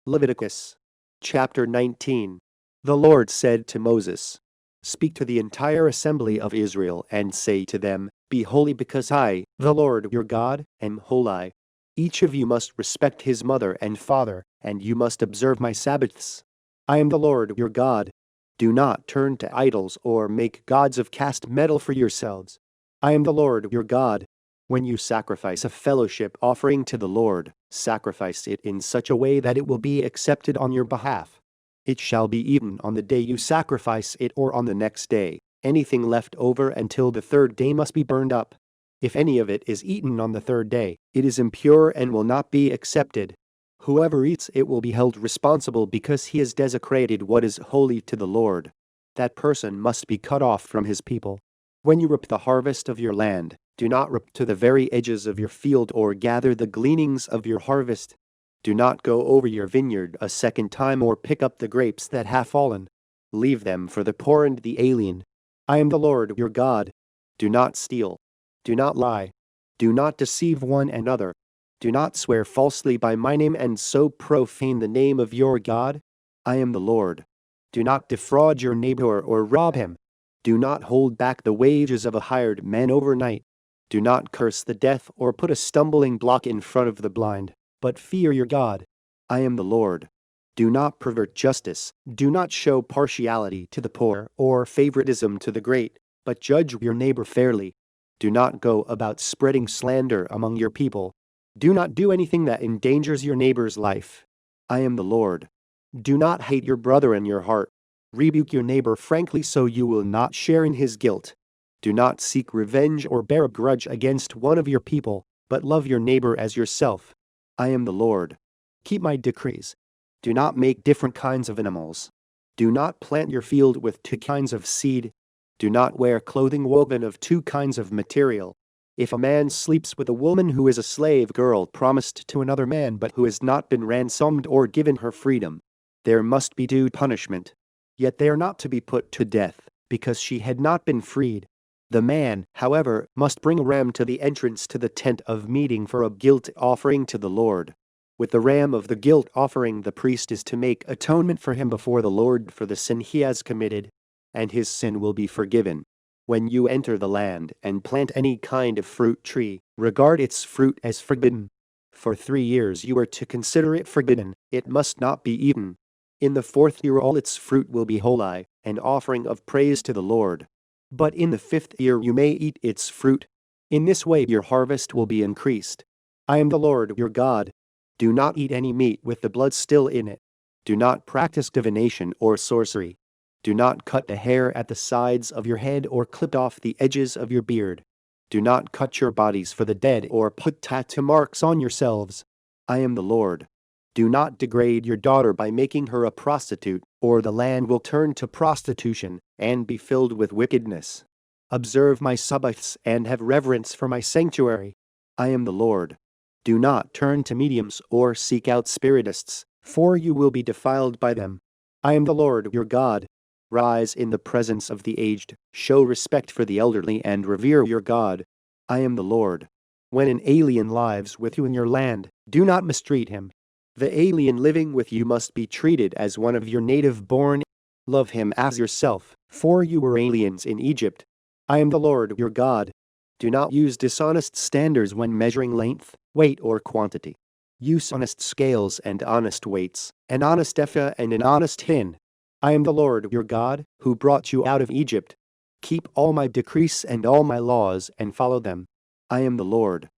Leviticus chapter 19. The Lord said to Moses, speak to the entire assembly of Israel and say to them, be holy because I, the Lord your God, am holy. Each of you must respect his mother and father, and you must observe my Sabbaths. I am the Lord your God. Do not turn to idols or make gods of cast metal for yourselves. I am the Lord your God. When you sacrifice a fellowship offering to the Lord, sacrifice it in such a way that it will be accepted on your behalf. It shall be eaten on the day you sacrifice it or on the next day. Anything left over until the third day must be burned up. If any of it is eaten on the third day, it is impure and will not be accepted. Whoever eats it will be held responsible because he has desecrated what is holy to the Lord. That person must be cut off from his people. When you reap the harvest of your land, do not reap to the very edges of your field or gather the gleanings of your harvest. Do not go over your vineyard a second time or pick up the grapes that have fallen. Leave them for the poor and the alien. I am the Lord your God. Do not steal. Do not lie. Do not deceive one another. Do not swear falsely by my name and so profane the name of your God. I am the Lord. Do not defraud your neighbor or rob him. Do not hold back the wages of a hired man overnight. Do not curse the deaf or put a stumbling block in front of the blind, but fear your God. I am the Lord. Do not pervert justice. Do not show partiality to the poor or favoritism to the great, but judge your neighbor fairly. Do not go about spreading slander among your people. Do not do anything that endangers your neighbor's life. I am the Lord. Do not hate your brother in your heart. Rebuke your neighbor frankly so you will not share in his guilt. Do not seek revenge or bear a grudge against one of your people, but love your neighbor as yourself. I am the Lord. Keep my decrees. Do not make different kinds of animals. Do not plant your field with two kinds of seed. Do not wear clothing woven of two kinds of material. If a man sleeps with a woman who is a slave girl promised to another man but who has not been ransomed or given her freedom, there must be due punishment. Yet they are not to be put to death, because she had not been freed. The man, however, must bring a ram to the entrance to the tent of meeting for a guilt offering to the Lord. With the ram of the guilt offering the priest is to make atonement for him before the Lord for the sin he has committed, and his sin will be forgiven. When you enter the land and plant any kind of fruit tree, regard its fruit as forbidden. For 3 years you are to consider it forbidden, it must not be eaten. In the 4th year all its fruit will be holy, an offering of praise to the Lord. But in the 5th year you may eat its fruit. In this way your harvest will be increased. I am the Lord your God. Do not eat any meat with the blood still in it. Do not practice divination or sorcery. Do not cut the hair at the sides of your head or clip off the edges of your beard. Do not cut your bodies for the dead or put tattoo marks on yourselves. I am the Lord. Do not degrade your daughter by making her a prostitute, or the land will turn to prostitution and be filled with wickedness. Observe my Sabbaths and have reverence for my sanctuary. I am the Lord. Do not turn to mediums or seek out spiritists, for you will be defiled by them. I am the Lord your God. Rise in the presence of the aged, show respect for the elderly and revere your God. I am the Lord. When an alien lives with you in your land, do not mistreat him. The alien living with you must be treated as one of your native born. Love him as yourself, for you were aliens in Egypt. I am the Lord your God. Do not use dishonest standards when measuring length, weight, or quantity. Use honest scales and honest weights, an honest ephah and an honest hin. I am the Lord your God, who brought you out of Egypt. Keep all my decrees and all my laws and follow them. I am the Lord.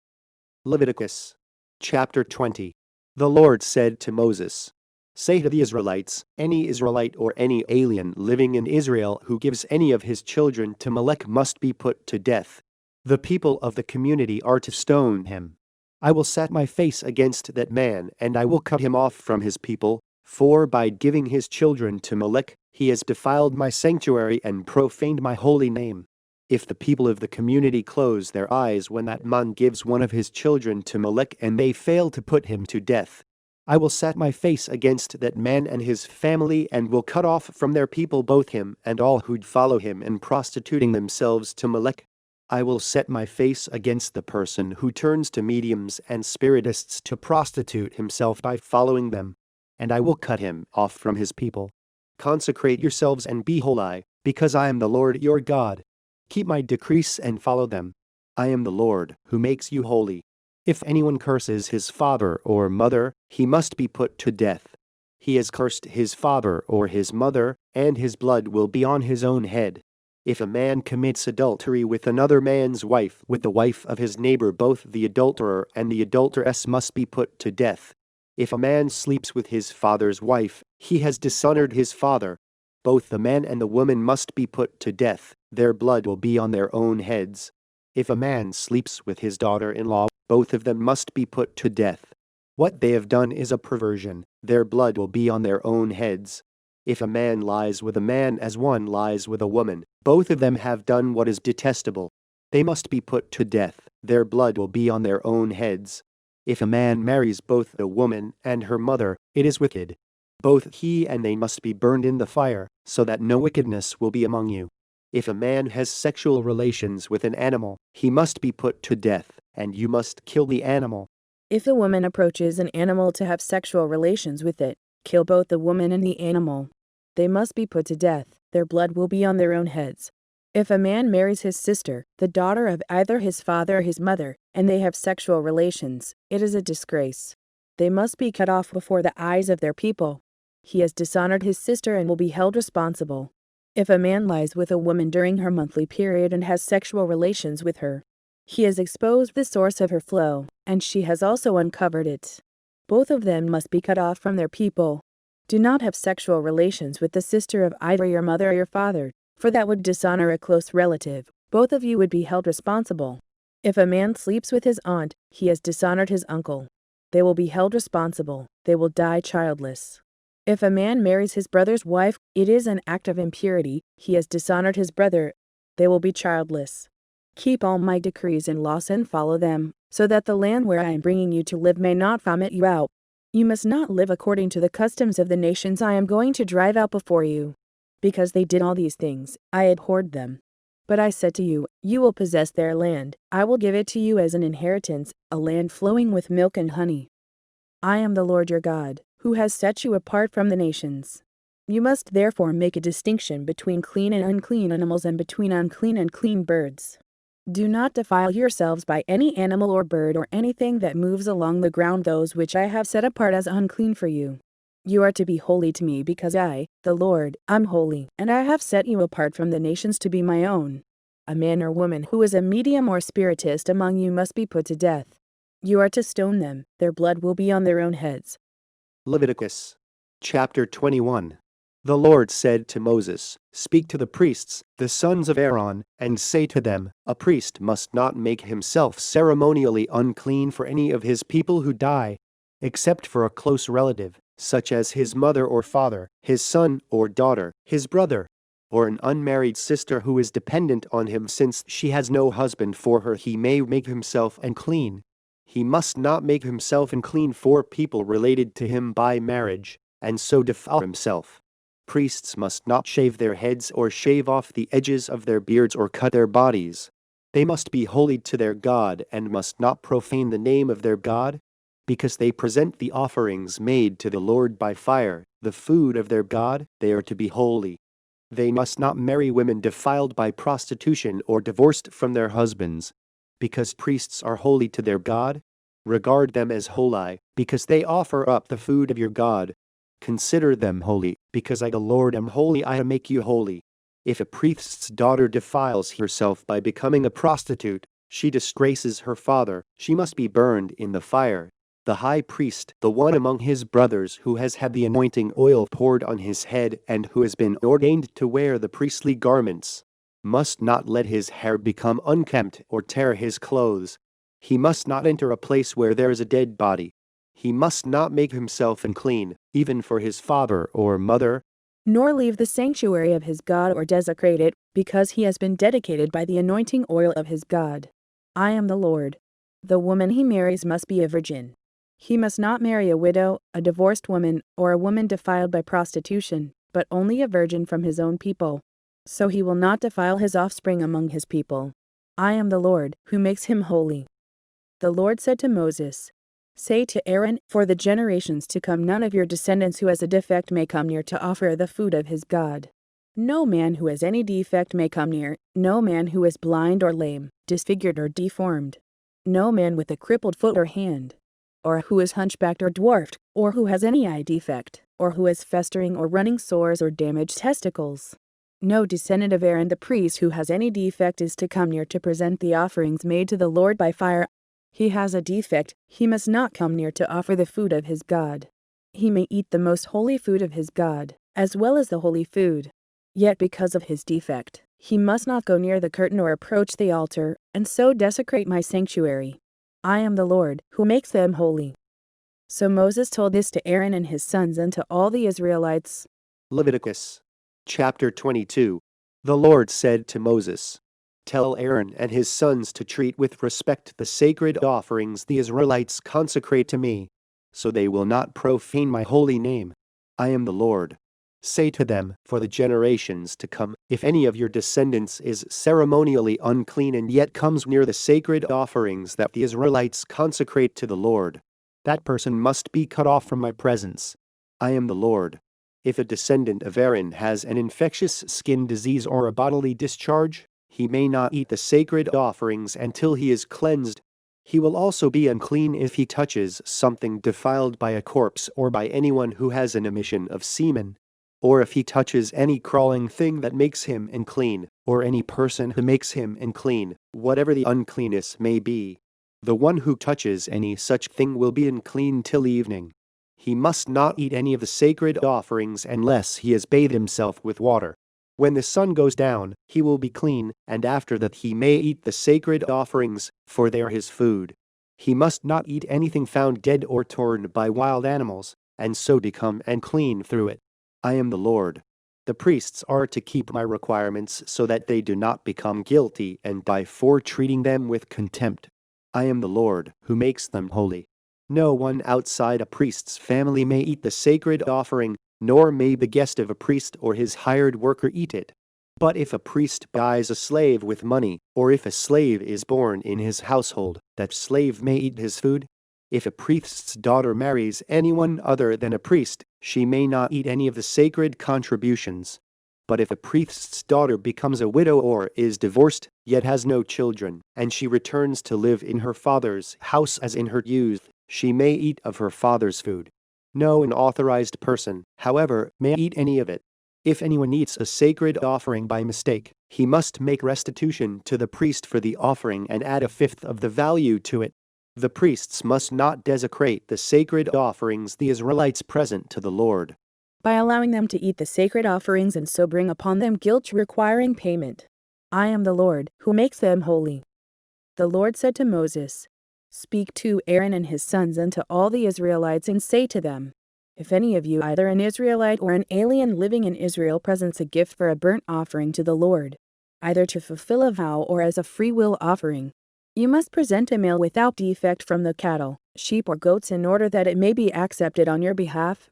Leviticus chapter 20. The Lord said to Moses, Say to the Israelites, any Israelite or any alien living in Israel who gives any of his children to Molech must be put to death. The people of the community are to stone him. I will set my face against that man, and I will cut him off from his people, for by giving his children to Molech, he has defiled my sanctuary and profaned my holy name. If the people of the community close their eyes when that man gives one of his children to Molech and they fail to put him to death, I will set my face against that man and his family and will cut off from their people both him and all who'd follow him in prostituting themselves to Molech. I will set my face against the person who turns to mediums and spiritists to prostitute himself by following them, and I will cut him off from his people. Consecrate yourselves and be holy, because I am the Lord your God. Keep my decrees and follow them. I am the Lord, who makes you holy. If anyone curses his father or mother, he must be put to death. He has cursed his father or his mother, and his blood will be on his own head. If a man commits adultery with another man's wife, with the wife of his neighbor, both the adulterer and the adulteress must be put to death. If a man sleeps with his father's wife, he has dishonored his father. Both the man and the woman must be put to death, their blood will be on their own heads. If a man sleeps with his daughter-in-law, both of them must be put to death. What they have done is a perversion, their blood will be on their own heads. If a man lies with a man as one lies with a woman, both of them have done what is detestable. They must be put to death, their blood will be on their own heads. If a man marries both the woman and her mother, it is wicked. Both he and they must be burned in the fire, so that no wickedness will be among you. If a man has sexual relations with an animal, he must be put to death, and you must kill the animal. If a woman approaches an animal to have sexual relations with it, kill both the woman and the animal. They must be put to death, their blood will be on their own heads. If a man marries his sister, the daughter of either his father or his mother, and they have sexual relations, it is a disgrace. They must be cut off before the eyes of their people. He has dishonored his sister and will be held responsible. If a man lies with a woman during her monthly period and has sexual relations with her, he has exposed the source of her flow, and she has also uncovered it. Both of them must be cut off from their people. Do not have sexual relations with the sister of either your mother or your father, for that would dishonor a close relative. Both of you would be held responsible. If a man sleeps with his aunt, he has dishonored his uncle. They will be held responsible. They will die childless. If a man marries his brother's wife, it is an act of impurity. He has dishonored his brother. They will be childless. Keep all my decrees and laws and follow them, so that the land where I am bringing you to live may not vomit you out. You must not live according to the customs of the nations I am going to drive out before you. Because they did all these things, I abhorred them. But I said to you, you will possess their land. I will give it to you as an inheritance, a land flowing with milk and honey. I am the Lord your God, who has set you apart from the nations. You must therefore make a distinction between clean and unclean animals and between unclean and clean birds. Do not defile yourselves by any animal or bird or anything that moves along the ground, those which I have set apart as unclean for you. You are to be holy to me because I, the Lord, am holy, and I have set you apart from the nations to be my own. A man or woman who is a medium or spiritist among you must be put to death. You are to stone them, their blood will be on their own heads. Leviticus chapter 21. The Lord said to Moses, Speak to the priests, the sons of Aaron, and say to them, A priest must not make himself ceremonially unclean for any of his people who die, except for a close relative, such as his mother or father, his son or daughter, his brother, or an unmarried sister who is dependent on him since she has no husband for her. He may make himself unclean. He must not make himself unclean for people related to him by marriage, and so defile himself. Priests must not shave their heads or shave off the edges of their beards or cut their bodies. They must be holy to their God and must not profane the name of their God, because they present the offerings made to the Lord by fire, the food of their God. They are to be holy. They must not marry women defiled by prostitution or divorced from their husbands, because priests are holy to their God. Regard them as holy, because they offer up the food of your God. Consider them holy, because I the Lord am holy. I make you holy. If a priest's daughter defiles herself by becoming a prostitute, she disgraces her father, she must be burned in the fire. The high priest, the one among his brothers who has had the anointing oil poured on his head and who has been ordained to wear the priestly garments, must not let his hair become unkempt or tear his clothes. He must not enter a place where there is a dead body. He must not make himself unclean, even for his father or mother, Nor leave the sanctuary of his God or desecrate it, because he has been dedicated by the anointing oil of his God. I am the Lord. The woman he marries must be a virgin. He must not marry a widow, a divorced woman, or a woman defiled by prostitution, but only a virgin from his own people. So he will not defile his offspring among his people. I am the Lord, who makes him holy. The Lord said to Moses, Say to Aaron, for the generations to come none of your descendants who has a defect may come near to offer the food of his God. No man who has any defect may come near, no man who is blind or lame, disfigured or deformed, no man with a crippled foot or hand, or who is hunchbacked or dwarfed, or who has any eye defect, or who has festering or running sores or damaged testicles. No descendant of Aaron the priest who has any defect is to come near to present the offerings made to the Lord by fire. He has a defect, he must not come near to offer the food of his God. He may eat the most holy food of his God, as well as the holy food. Yet because of his defect, he must not go near the curtain or approach the altar, and so desecrate my sanctuary. I am the Lord, who makes them holy. So Moses told this to Aaron and his sons and to all the Israelites. Leviticus chapter 22. The Lord said to Moses, "Tell Aaron and his sons to treat with respect the sacred offerings the Israelites consecrate to me, so they will not profane my holy name. I am the Lord. Say to them, for the generations to come, if any of your descendants is ceremonially unclean and yet comes near the sacred offerings that the Israelites consecrate to the Lord, that person must be cut off from my presence. I am the Lord. If a descendant of Aaron has an infectious skin disease or a bodily discharge, he may not eat the sacred offerings until he is cleansed. He will also be unclean if he touches something defiled by a corpse or by anyone who has an emission of semen, or if he touches any crawling thing that makes him unclean, or any person who makes him unclean, whatever the uncleanness may be. The one who touches any such thing will be unclean till evening. He must not eat any of the sacred offerings unless he has bathed himself with water. When the sun goes down, he will be clean, and after that he may eat the sacred offerings, for they are his food. He must not eat anything found dead or torn by wild animals, and so become unclean through it. I am the Lord. The priests are to keep my requirements so that they do not become guilty and die for treating them with contempt. I am the Lord, who makes them holy. No one outside a priest's family may eat the sacred offering, nor may the guest of a priest or his hired worker eat it. But if a priest buys a slave with money, or if a slave is born in his household, that slave may eat his food. If a priest's daughter marries anyone other than a priest, she may not eat any of the sacred contributions. But if a priest's daughter becomes a widow or is divorced, yet has no children, and she returns to live in her father's house as in her youth, she may eat of her father's food. No unauthorized person, however, may eat any of it. If anyone eats a sacred offering by mistake, he must make restitution to the priest for the offering and add a fifth of the value to it. The priests must not desecrate the sacred offerings the Israelites present to the Lord, by allowing them to eat the sacred offerings and so bring upon them guilt requiring payment. I am the Lord, who makes them holy. The Lord said to Moses, "Speak to Aaron and his sons and to all the Israelites and say to them, if any of you, either an Israelite or an alien living in Israel, presents a gift for a burnt offering to the Lord, either to fulfill a vow or as a free will offering, you must present a male without defect from the cattle, sheep or goats in order that it may be accepted on your behalf.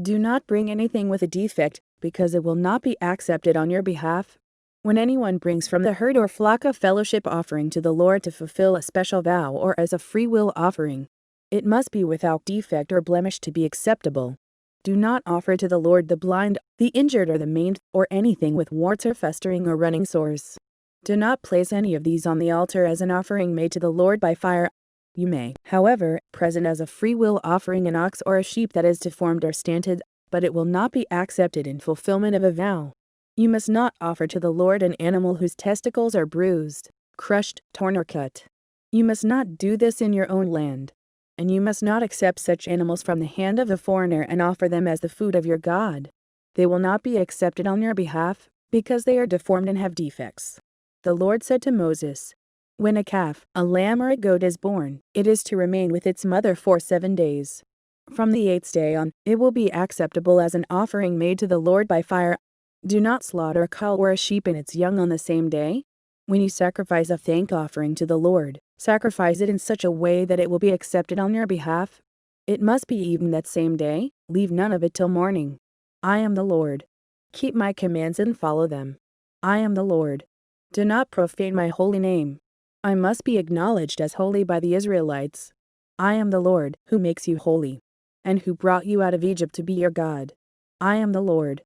Do not bring anything with a defect, because it will not be accepted on your behalf. When anyone brings from the herd or flock a fellowship offering to the Lord to fulfill a special vow or as a free will offering, it must be without defect or blemish to be acceptable. Do not offer to the Lord the blind, the injured or the maimed, or anything with warts or festering or running sores. Do not place any of these on the altar as an offering made to the Lord by fire. You may, however, present as a free will offering an ox or a sheep that is deformed or stunted, but it will not be accepted in fulfillment of a vow. You must not offer to the Lord an animal whose testicles are bruised, crushed, torn or cut. You must not do this in your own land. And you must not accept such animals from the hand of a foreigner and offer them as the food of your God. They will not be accepted on your behalf, because they are deformed and have defects. The Lord said to Moses, when a calf, a lamb or a goat is born, it is to remain with its mother for 7 days. From the 8th day on, it will be acceptable as an offering made to the Lord by fire. Do not slaughter a cow or a sheep and its young on the same day. When you sacrifice a thank offering to the Lord, sacrifice it in such a way that it will be accepted on your behalf. It must be eaten that same day, leave none of it till morning. I am the Lord. Keep my commands and follow them. I am the Lord. Do not profane my holy name. I must be acknowledged as holy by the Israelites. I am the Lord, who makes you holy, and who brought you out of Egypt to be your God. I am the Lord.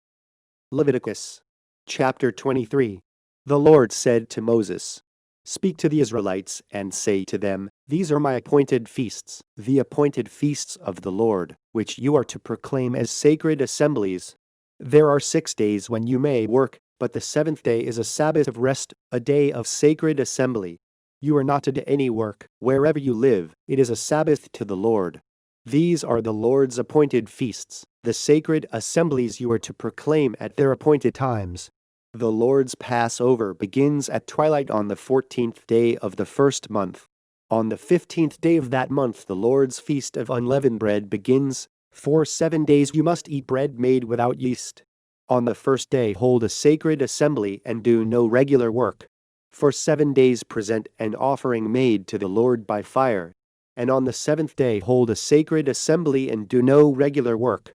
Leviticus chapter 23. The Lord said to Moses, "Speak to the Israelites and say to them, these are my appointed feasts, the appointed feasts of the Lord, which you are to proclaim as sacred assemblies. There are 6 days when you may work, But the seventh day is a Sabbath of rest, a day of sacred assembly. You are not to do any work, wherever you live. It is a Sabbath to the Lord. These are the Lord's appointed feasts, the sacred assemblies you are to proclaim at their appointed times. The Lord's Passover begins at twilight on the 14th day of the first month. On the 15th day of that month the Lord's feast of unleavened bread begins. For 7 days you must eat bread made without yeast. On the first day hold a sacred assembly and do no regular work. For 7 days present an offering made to the Lord by fire. And on the 7th day hold a sacred assembly and do no regular work.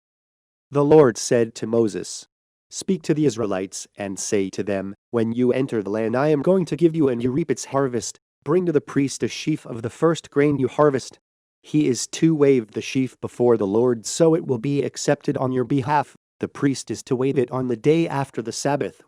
The Lord said to Moses, "Speak to the Israelites and say to them, when you enter the land I am going to give you and you reap its harvest, bring to the priest a sheaf of the first grain you harvest. He is to wave the sheaf before the Lord so it will be accepted on your behalf. The priest is to wave it on the day after the Sabbath.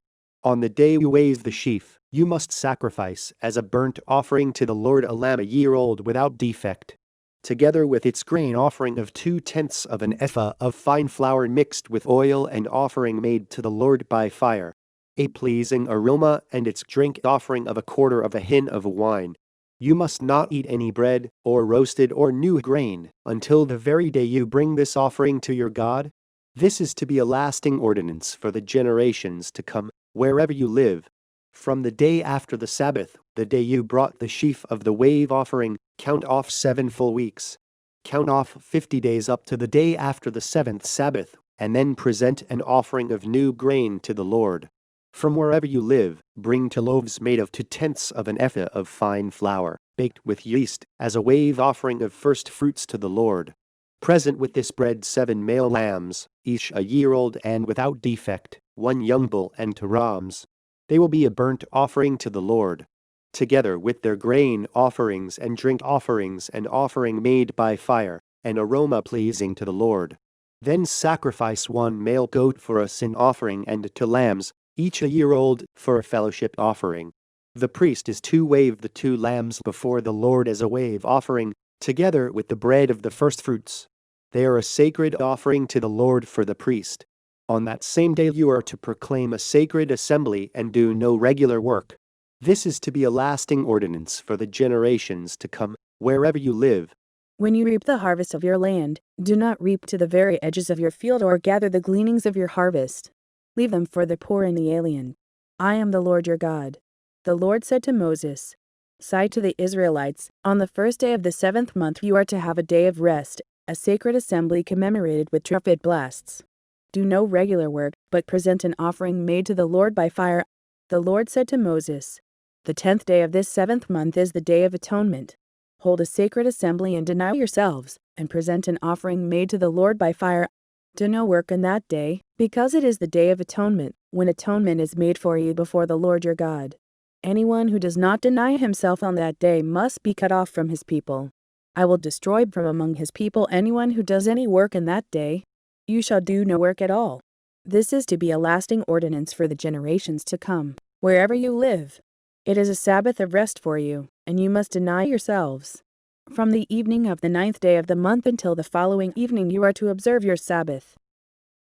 On the day you wave the sheaf, you must sacrifice as a burnt offering to the Lord a lamb a year old without defect, together with its grain offering of 2/10 of an ephah of fine flour mixed with oil, and offering made to the Lord by fire, a pleasing aroma, and its drink offering of 1/4 of a hin of wine. You must not eat any bread, or roasted or new grain, until the very day you bring this offering to your God. This is to be a lasting ordinance for the generations to come, wherever you live. From the day after the Sabbath, the day you brought the sheaf of the wave offering, count off 7 full weeks. Count off 50 days up to the day after the 7th Sabbath, and then present an offering of new grain to the Lord. From wherever you live, bring 2 loaves made of 2/10 of an ephah of fine flour, baked with yeast, as a wave offering of first fruits to the Lord. Present with this bread 7 male lambs, each a year old and without defect, 1 young bull and 2 rams. They will be a burnt offering to the Lord, together with their grain offerings and drink offerings, an offering made by fire, an aroma pleasing to the Lord. Then sacrifice 1 male goat for a sin offering and 2 lambs, each a year old, for a fellowship offering. The priest is to wave the 2 lambs before the Lord as a wave offering, together with the bread of the firstfruits. They are a sacred offering to the Lord for the priest. On that same day you are to proclaim a sacred assembly and do no regular work. This is to be a lasting ordinance for the generations to come, wherever you live. When you reap the harvest of your land, do not reap to the very edges of your field or gather the gleanings of your harvest. Leave them for the poor and the alien. I am the Lord your God." The Lord said to Moses, "Say to the Israelites, on the first day of the 7th month you are to have a day of rest, a sacred assembly commemorated with trumpet blasts. Do no regular work, but present an offering made to the Lord by fire." The Lord said to Moses, "The 10th day of this 7th month is the Day of Atonement. Hold a sacred assembly and deny yourselves, and present an offering made to the Lord by fire. Do no work on that day, because it is the Day of Atonement, when atonement is made for you before the Lord your God. Anyone who does not deny himself on that day must be cut off from his people. I will destroy from among his people anyone who does any work in that day. You shall do no work at all. This is to be a lasting ordinance for the generations to come, wherever you live. It is a Sabbath of rest for you, and you must deny yourselves. From the evening of the 9th day of the month until the following evening you are to observe your Sabbath."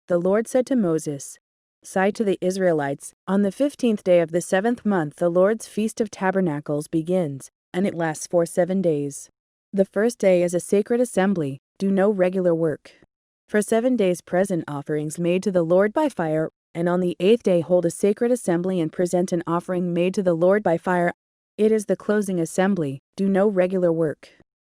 The Lord said to Moses, "Say to the Israelites, on the 15th day of the 7th month the Lord's Feast of Tabernacles begins, and it lasts for 7 days. The first day is a sacred assembly, do no regular work. For 7 days present offerings made to the Lord by fire, and on the 8th day hold a sacred assembly and present an offering made to the Lord by fire. It is the closing assembly, do no regular work.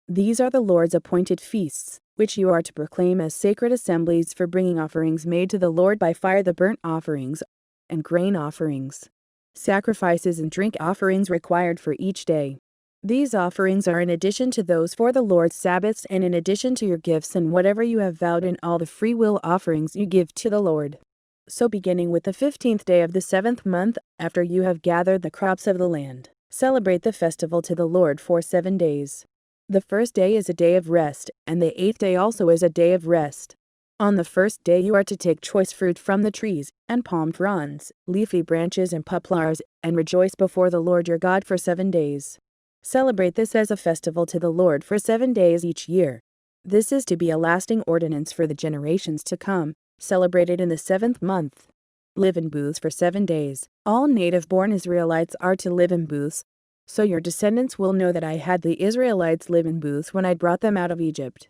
These are the Lord's appointed feasts, which you are to proclaim as sacred assemblies for bringing offerings made to the Lord by fire, the burnt offerings and grain offerings, sacrifices and drink offerings required for each day. These offerings are in addition to those for the Lord's Sabbaths and in addition to your gifts and whatever you have vowed in all the free will offerings you give to the Lord. So beginning with the 15th day of the 7th month, after you have gathered the crops of the land, celebrate the festival to the Lord for 7 days. The first day is a day of rest, and the 8th day also is a day of rest. On the first day you are to take choice fruit from the trees, and palm fronds, leafy branches and poplars, and rejoice before the Lord your God for 7 days. Celebrate this as a festival to the Lord for 7 days each year. This is to be a lasting ordinance for the generations to come, celebrated in the 7th month. Live in booths for 7 days. All native-born Israelites are to live in booths, so your descendants will know that I had the Israelites live in booths when I brought them out of Egypt.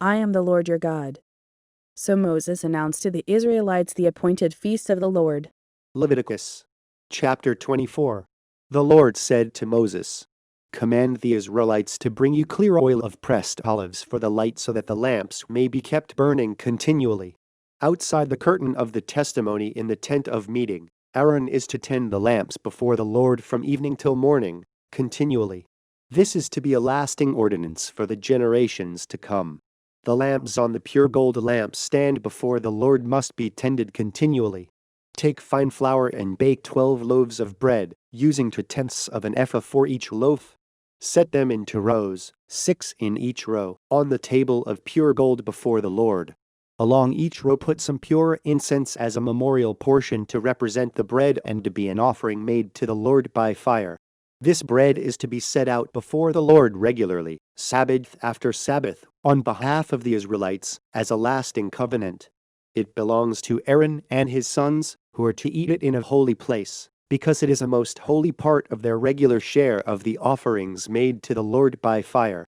I am the Lord your God. So Moses announced to the Israelites the appointed feast of the Lord. Leviticus chapter 24. The Lord said to Moses, "Command the Israelites to bring you clear oil of pressed olives for the light so that the lamps may be kept burning continually. Outside the curtain of the testimony in the tent of meeting, Aaron is to tend the lamps before the Lord from evening till morning, continually. This is to be a lasting ordinance for the generations to come. The lamps on the pure gold lampstand before the Lord must be tended continually. Take fine flour and bake 12 loaves of bread, using 2/10 of an ephah for each loaf. Set them into rows, 6 in each row, on the table of pure gold before the Lord. Along each row put some pure incense as a memorial portion to represent the bread and to be an offering made to the Lord by fire. This bread is to be set out before the Lord regularly, Sabbath after Sabbath, on behalf of the Israelites, as a lasting covenant. It belongs to Aaron and his sons, who are to eat it in a holy place, because it is a most holy part of their regular share of the offerings made to the Lord by fire.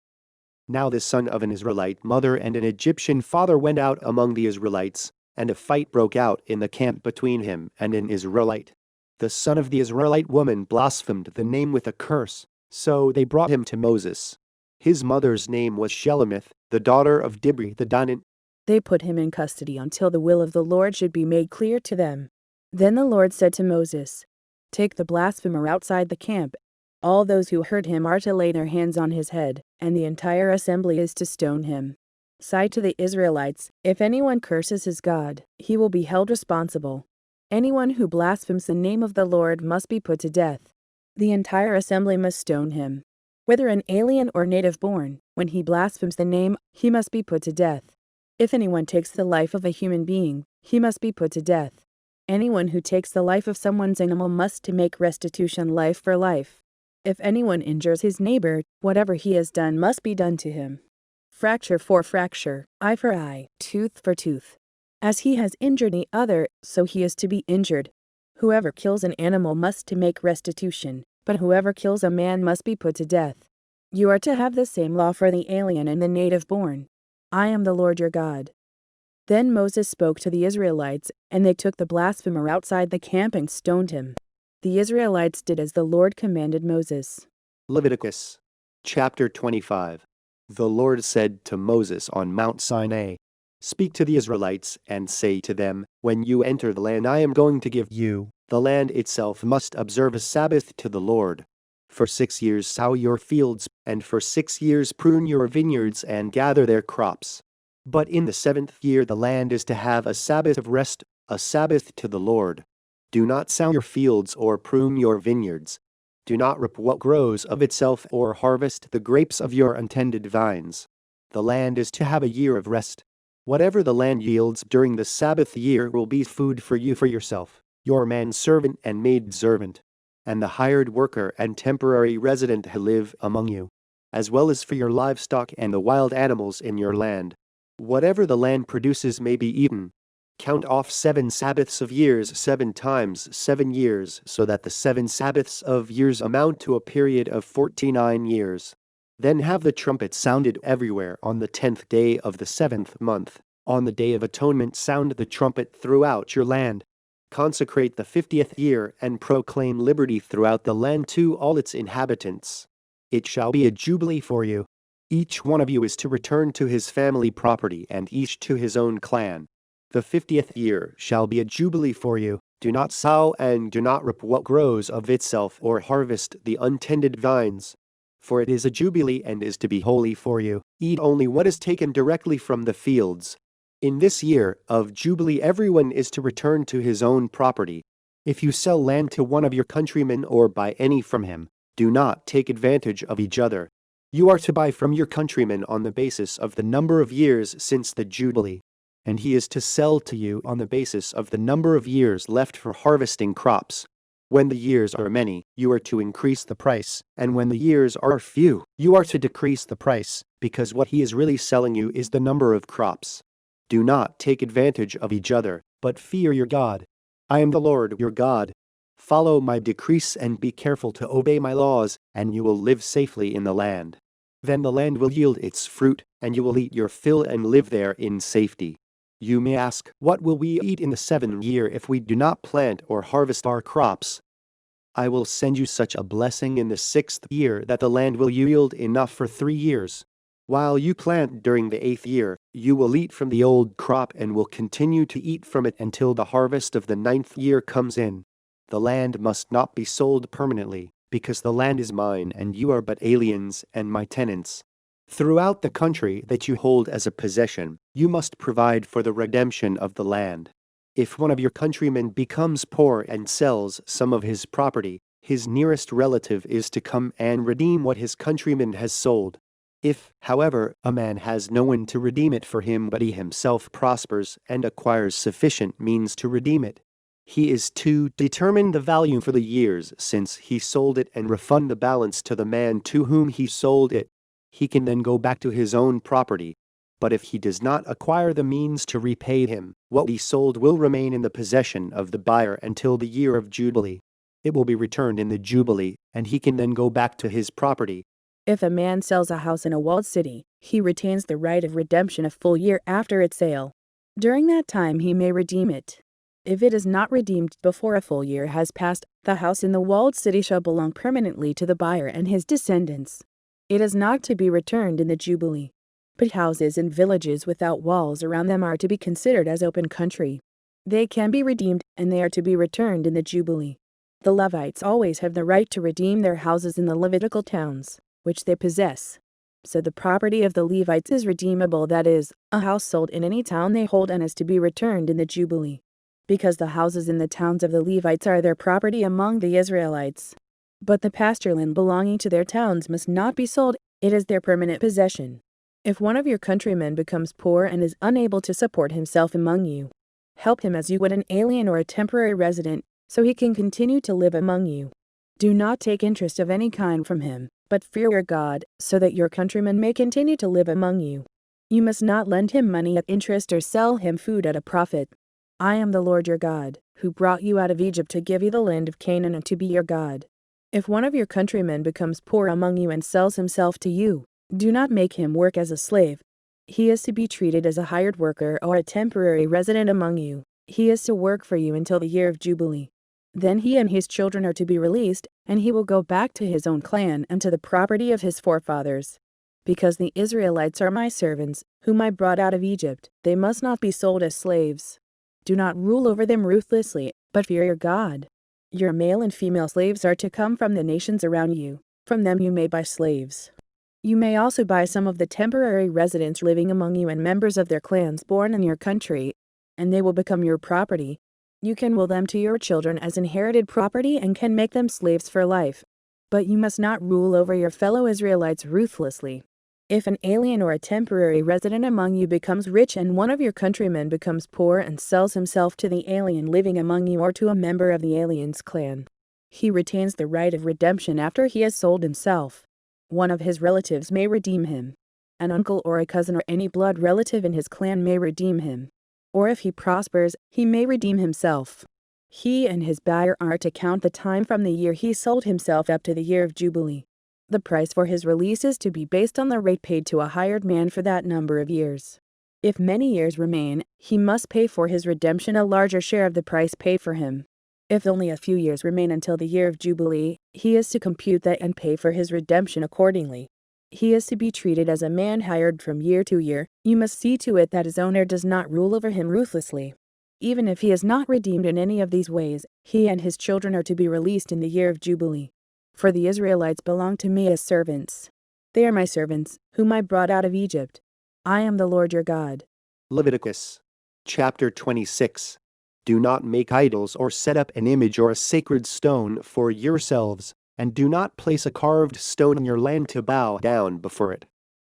Now the son of an Israelite mother and an Egyptian father went out among the Israelites, and a fight broke out in the camp between him and an Israelite. The son of the Israelite woman blasphemed the name with a curse, so they brought him to Moses. His mother's name was Shelemith, the daughter of Dibri the Danite. They put him in custody until the will of the Lord should be made clear to them. Then the Lord said to Moses, "Take the blasphemer outside the camp. All those who heard him are to lay their hands on his head, and the entire assembly is to stone him. Say to the Israelites, if anyone curses his God, he will be held responsible. Anyone who blasphemes the name of the Lord must be put to death. The entire assembly must stone him. Whether an alien or native-born, when he blasphemes the name, he must be put to death. If anyone takes the life of a human being, he must be put to death. Anyone who takes the life of someone's animal must to make restitution life for life. If anyone injures his neighbor, whatever he has done must be done to him. Fracture for fracture, eye for eye, tooth for tooth. As he has injured the other, so he is to be injured. Whoever kills an animal must to make restitution, but whoever kills a man must be put to death. You are to have the same law for the alien and the native-born. I am the Lord your God." Then Moses spoke to the Israelites, and they took the blasphemer outside the camp and stoned him. The Israelites did as the Lord commanded Moses. Leviticus chapter 25. The Lord said to Moses on Mount Sinai, "Speak to the Israelites and say to them, when you enter the land I am going to give you, the land itself must observe a Sabbath to the Lord. For 6 years sow your fields, and for 6 years prune your vineyards and gather their crops. But in the 7th year the land is to have a Sabbath of rest, a Sabbath to the Lord. Do not sow your fields or prune your vineyards. Do not reap what grows of itself or harvest the grapes of your untended vines. The land is to have a year of rest. Whatever the land yields during the Sabbath year will be food for you for yourself, your manservant and maidservant, and the hired worker and temporary resident who live among you, as well as for your livestock and the wild animals in your land. Whatever the land produces may be eaten. Count off 7 Sabbaths of years 7 times 7 years, so that the 7 Sabbaths of years amount to a period of 49 years. Then have the trumpet sounded everywhere on the 10th day of the 7th month. On the Day of Atonement sound the trumpet throughout your land. Consecrate the 50th year and proclaim liberty throughout the land to all its inhabitants. It shall be a jubilee for you. Each one of you is to return to his family property and each to his own clan. The 50th year shall be a jubilee for you. Do not sow and do not reap what grows of itself or harvest the untended vines. For it is a jubilee and is to be holy for you. Eat only what is taken directly from the fields. In this year of Jubilee everyone is to return to his own property. If you sell land to one of your countrymen or buy any from him, do not take advantage of each other. You are to buy from your countryman on the basis of the number of years since the Jubilee, and he is to sell to you on the basis of the number of years left for harvesting crops. When the years are many, you are to increase the price, and when the years are few, you are to decrease the price, because what he is really selling you is the number of crops. Do not take advantage of each other, but fear your God. I am the Lord your God. Follow my decrees and be careful to obey my laws, and you will live safely in the land. Then the land will yield its fruit, and you will eat your fill and live there in safety. You may ask, what will we eat in the 7th year if we do not plant or harvest our crops? I will send you such a blessing in the 6th year that the land will yield enough for 3 years. While you plant during the 8th year, you will eat from the old crop and will continue to eat from it until the harvest of the 9th year comes in. The land must not be sold permanently, because the land is mine and you are but aliens and my tenants. Throughout the country that you hold as a possession, you must provide for the redemption of the land. If one of your countrymen becomes poor and sells some of his property, his nearest relative is to come and redeem what his countryman has sold. If, however, a man has no one to redeem it for him but he himself prospers and acquires sufficient means to redeem it, he is to determine the value for the years since he sold it and refund the balance to the man to whom he sold it. He can then go back to his own property. But if he does not acquire the means to repay him, what he sold will remain in the possession of the buyer until the year of Jubilee. It will be returned in the Jubilee, and he can then go back to his property. If a man sells a house in a walled city, he retains the right of redemption a full year after its sale. During that time he may redeem it. If it is not redeemed before a full year has passed, the house in the walled city shall belong permanently to the buyer and his descendants. It is not to be returned in the Jubilee. But houses in villages without walls around them are to be considered as open country. They can be redeemed, and they are to be returned in the Jubilee. The Levites always have the right to redeem their houses in the Levitical towns, which they possess. So the property of the Levites is redeemable, that is, a house sold in any town they hold and is to be returned in the Jubilee. Because the houses in the towns of the Levites are their property among the Israelites. But the pasture land belonging to their towns must not be sold, it is their permanent possession. If one of your countrymen becomes poor and is unable to support himself among you, help him as you would an alien or a temporary resident, so he can continue to live among you. Do not take interest of any kind from him, but fear your God, so that your countryman may continue to live among you. You must not lend him money at interest or sell him food at a profit. I am the Lord your God, who brought you out of Egypt to give you the land of Canaan and to be your God. If one of your countrymen becomes poor among you and sells himself to you, do not make him work as a slave. He is to be treated as a hired worker or a temporary resident among you. He is to work for you until the year of Jubilee. Then he and his children are to be released, and he will go back to his own clan and to the property of his forefathers. Because the Israelites are my servants, whom I brought out of Egypt, they must not be sold as slaves. Do not rule over them ruthlessly, but fear your God. Your male and female slaves are to come from the nations around you. From them you may buy slaves. You may also buy some of the temporary residents living among you and members of their clans born in your country, and they will become your property. You can will them to your children as inherited property and can make them slaves for life. But you must not rule over your fellow Israelites ruthlessly. If an alien or a temporary resident among you becomes rich and one of your countrymen becomes poor and sells himself to the alien living among you or to a member of the alien's clan, he retains the right of redemption after he has sold himself. One of his relatives may redeem him. An uncle or a cousin or any blood relative in his clan may redeem him. Or if he prospers, he may redeem himself. He and his buyer are to count the time from the year he sold himself up to the year of Jubilee. The price for his release is to be based on the rate paid to a hired man for that number of years. If many years remain, he must pay for his redemption a larger share of the price paid for him. If only a few years remain until the year of Jubilee, he is to compute that and pay for his redemption accordingly. He is to be treated as a man hired from year to year. You must see to it that his owner does not rule over him ruthlessly. Even if he is not redeemed in any of these ways, he and his children are to be released in the year of Jubilee. For the Israelites belong to me as servants. They are my servants, whom I brought out of Egypt. I am the Lord your God. Leviticus chapter 26. Do not make idols or set up an image or a sacred stone for yourselves, and do not place a carved stone in your land to bow down before it.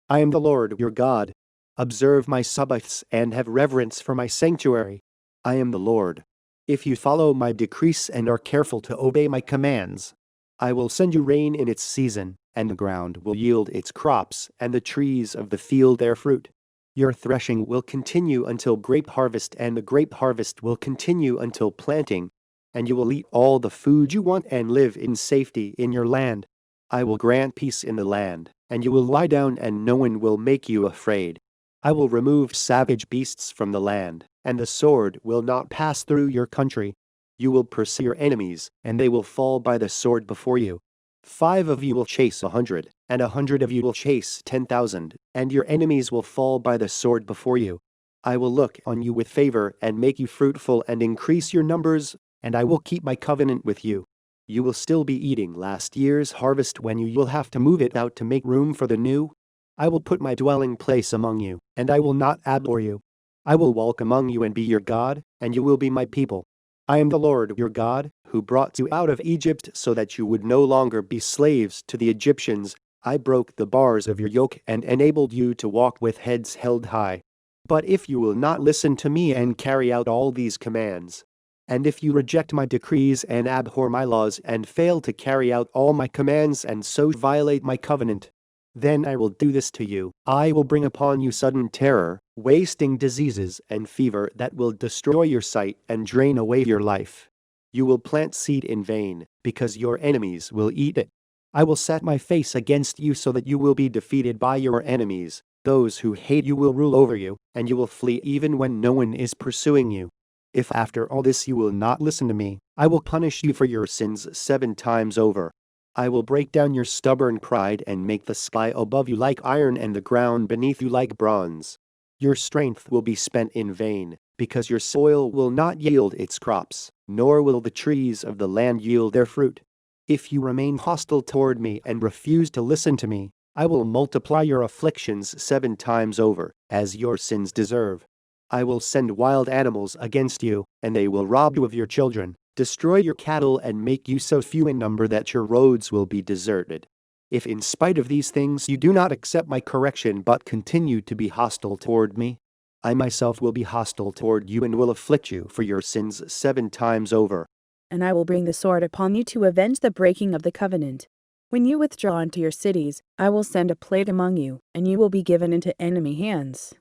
I am the Lord your God. Observe my Sabbaths and have reverence for my sanctuary. I am the Lord. If you follow my decrees and are careful to obey my commands, I will send you rain in its season, and the ground will yield its crops, and the trees of the field their fruit. Your threshing will continue until grape harvest, and the grape harvest will continue until planting, and you will eat all the food you want and live in safety in your land. I will grant peace in the land, and you will lie down and no one will make you afraid. I will remove savage beasts from the land, and the sword will not pass through your country. You will pursue your enemies, and they will fall by the sword before you. 5 of you will chase 100, and 100 of you will chase 10,000, and your enemies will fall by the sword before you. I will look on you with favor and make you fruitful and increase your numbers, and I will keep my covenant with you. You will still be eating last year's harvest when you will have to move it out to make room for the new. I will put my dwelling place among you, and I will not abhor you. I will walk among you and be your God, and you will be my people. I am the Lord your God, who brought you out of Egypt so that you would no longer be slaves to the Egyptians. I broke the bars of your yoke and enabled you to walk with heads held high. But if you will not listen to me and carry out all these commands, and if you reject my decrees and abhor my laws and fail to carry out all my commands and so violate my covenant, then I will do this to you. I will bring upon you sudden terror, wasting diseases and fever that will destroy your sight and drain away your life. You will plant seed in vain, because your enemies will eat it. I will set my face against you so that you will be defeated by your enemies. Those who hate you will rule over you, and you will flee even when no one is pursuing you. If after all this you will not listen to me, I will punish you for your sins 7 times over. I will break down your stubborn pride and make the sky above you like iron and the ground beneath you like bronze. Your strength will be spent in vain, because your soil will not yield its crops, nor will the trees of the land yield their fruit. If you remain hostile toward me and refuse to listen to me, I will multiply your afflictions 7 times over, as your sins deserve. I will send wild animals against you, and they will rob you of your children, destroy your cattle, and make you so few in number that your roads will be deserted. If in spite of these things you do not accept my correction but continue to be hostile toward me, I myself will be hostile toward you and will afflict you for your sins 7 times over. And I will bring the sword upon you to avenge the breaking of the covenant. When you withdraw into your cities, I will send a plague among you, and you will be given into enemy hands.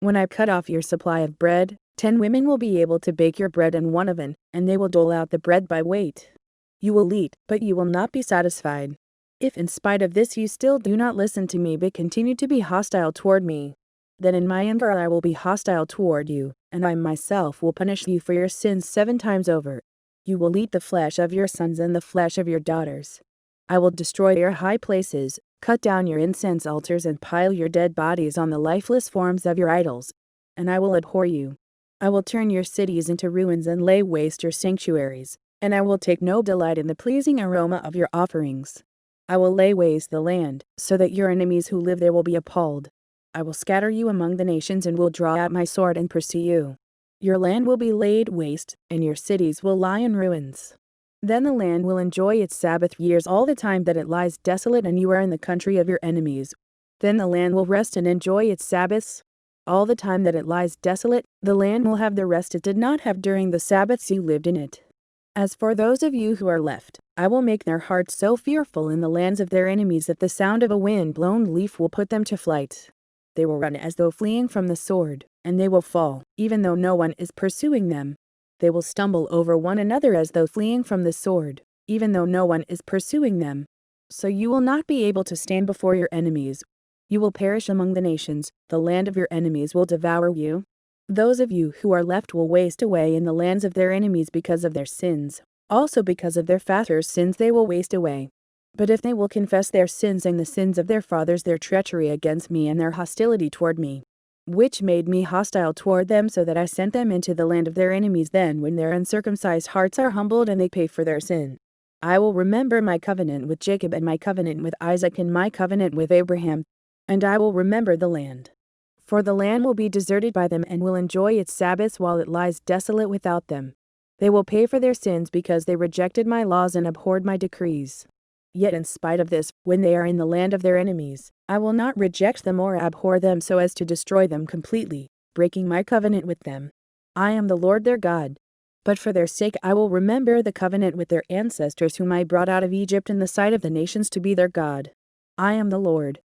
When I cut off your supply of bread, 10 women will be able to bake your bread in one oven, and they will dole out the bread by weight. You will eat, but you will not be satisfied. If in spite of this you still do not listen to me but continue to be hostile toward me, then in my anger I will be hostile toward you, and I myself will punish you for your sins 7 times over. You will eat the flesh of your sons and the flesh of your daughters. I will destroy your high places, cut down your incense altars, and pile your dead bodies on the lifeless forms of your idols, and I will abhor you. I will turn your cities into ruins and lay waste your sanctuaries, and I will take no delight in the pleasing aroma of your offerings. I will lay waste the land, so that your enemies who live there will be appalled. I will scatter you among the nations and will draw out my sword and pursue you. Your land will be laid waste, and your cities will lie in ruins. Then the land will enjoy its Sabbath years all the time that it lies desolate and you are in the country of your enemies. Then the land will rest and enjoy its Sabbaths. All the time that it lies desolate, the land will have the rest it did not have during the Sabbaths you lived in it. As for those of you who are left, I will make their hearts so fearful in the lands of their enemies that the sound of a wind-blown leaf will put them to flight. They will run as though fleeing from the sword, and they will fall, even though no one is pursuing them. They will stumble over one another as though fleeing from the sword, even though no one is pursuing them. So you will not be able to stand before your enemies. You will perish among the nations, the land of your enemies will devour you. Those of you who are left will waste away in the lands of their enemies because of their sins. Also because of their fathers' sins they will waste away. But if they will confess their sins and the sins of their fathers, their treachery against me and their hostility toward me, which made me hostile toward them so that I sent them into the land of their enemies, then when their uncircumcised hearts are humbled and they pay for their sin, I will remember my covenant with Jacob and my covenant with Isaac and my covenant with Abraham, and I will remember the land. For the land will be deserted by them and will enjoy its Sabbaths while it lies desolate without them. They will pay for their sins because they rejected my laws and abhorred my decrees. Yet in spite of this, when they are in the land of their enemies, I will not reject them or abhor them so as to destroy them completely, breaking my covenant with them. I am the Lord their God. But for their sake I will remember the covenant with their ancestors whom I brought out of Egypt in the sight of the nations to be their God. I am the Lord.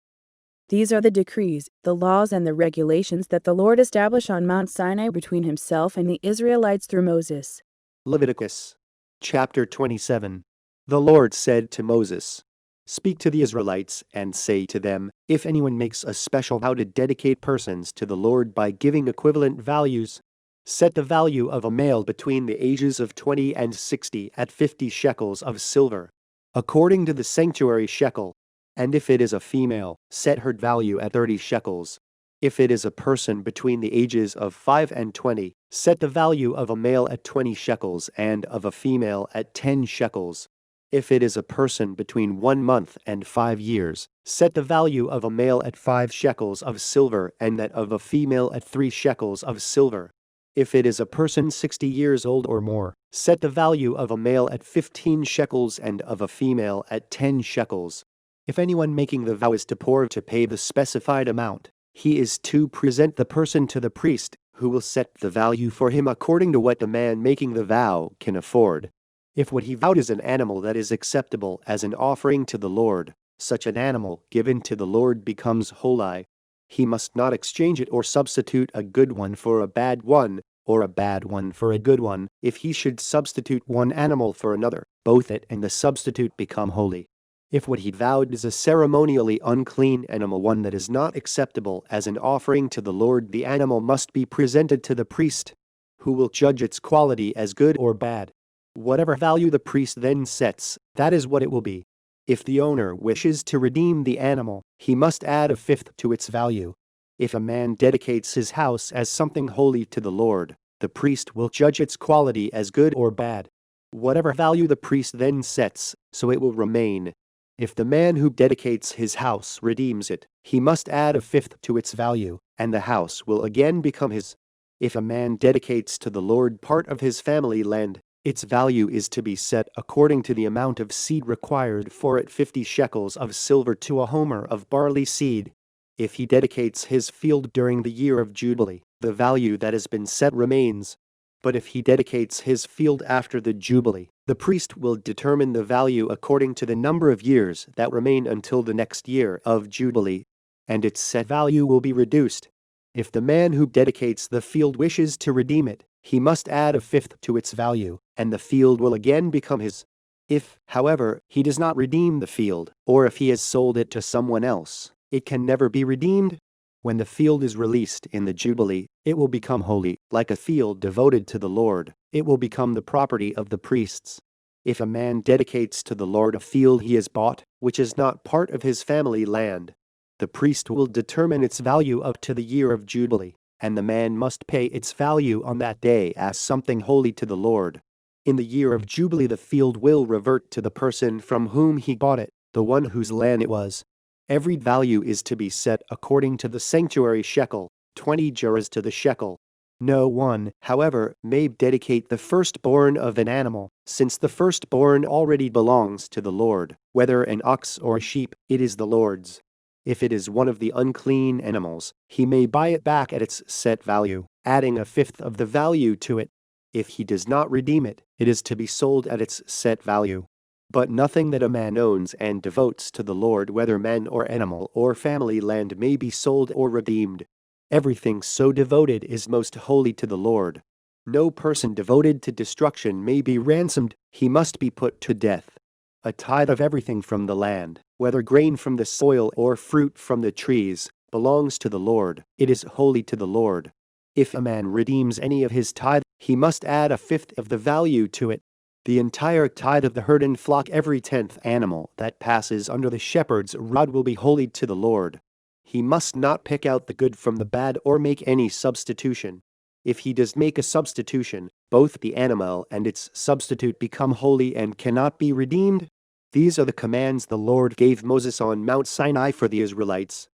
These are the decrees, the laws, and the regulations that the Lord established on Mount Sinai between himself and the Israelites through Moses. Leviticus chapter 27. The Lord said to Moses, "Speak to the Israelites and say to them, if anyone makes a special vow to dedicate persons to the Lord by giving equivalent values, set the value of a male between the ages of 20 and 60 at 50 shekels of silver, according to the sanctuary shekel. And if it is a female, set her value at 30 shekels. If it is a person between the ages of 5 and 20, set the value of a male at 20 shekels and of a female at 10 shekels. If it is a person between 1 month and 5 years, set the value of a male at 5 shekels of silver and that of a female at 3 shekels of silver. If it is a person 60 years old or more, set the value of a male at 15 shekels and of a female at 10 shekels. If anyone making the vow is too poor to pay the specified amount, he is to present the person to the priest, who will set the value for him according to what the man making the vow can afford. If what he vowed is an animal that is acceptable as an offering to the Lord, such an animal given to the Lord becomes holy. He must not exchange it or substitute a good one for a bad one, or a bad one for a good one. If he should substitute one animal for another, both it and the substitute become holy. If what he vowed is a ceremonially unclean animal, one that is not acceptable as an offering to the Lord, the animal must be presented to the priest, who will judge its quality as good or bad. Whatever value the priest then sets, that is what it will be. If the owner wishes to redeem the animal, he must add a fifth to its value. If a man dedicates his house as something holy to the Lord, the priest will judge its quality as good or bad. Whatever value the priest then sets, so it will remain. If the man who dedicates his house redeems it, he must add a fifth to its value, and the house will again become his. If a man dedicates to the Lord part of his family land, its value is to be set according to the amount of seed required for it, 50 shekels of silver to a homer of barley seed. If he dedicates his field during the year of Jubilee, the value that has been set remains. But if he dedicates his field after the Jubilee, the priest will determine the value according to the number of years that remain until the next year of Jubilee, and its set value will be reduced. If the man who dedicates the field wishes to redeem it, he must add a fifth to its value, and the field will again become his. If, however, he does not redeem the field, or if he has sold it to someone else, it can never be redeemed. When the field is released in the Jubilee, it will become holy, like a field devoted to the Lord. It will become the property of the priests. If a man dedicates to the Lord a field he has bought, which is not part of his family land, the priest will determine its value up to the year of Jubilee, and the man must pay its value on that day as something holy to the Lord. In the year of Jubilee the field will revert to the person from whom he bought it, the one whose land it was. Every value is to be set according to the sanctuary shekel, 20 gerahs to the shekel. No one, however, may dedicate the firstborn of an animal, since the firstborn already belongs to the Lord. Whether an ox or a sheep, it is the Lord's. If it is one of the unclean animals, he may buy it back at its set value, adding a fifth of the value to it. If he does not redeem it, it is to be sold at its set value. But nothing that a man owns and devotes to the Lord, whether man or animal or family land, may be sold or redeemed. Everything so devoted is most holy to the Lord. No person devoted to destruction may be ransomed, he must be put to death. A tithe of everything from the land, whether grain from the soil or fruit from the trees, belongs to the Lord. It is holy to the Lord. If a man redeems any of his tithe, he must add a fifth of the value to it. The entire tithe of the herd and flock, every 10th animal that passes under the shepherd's rod, will be holy to the Lord. He must not pick out the good from the bad or make any substitution. If he does make a substitution, both the animal and its substitute become holy and cannot be redeemed. These are the commands the Lord gave Moses on Mount Sinai for the Israelites.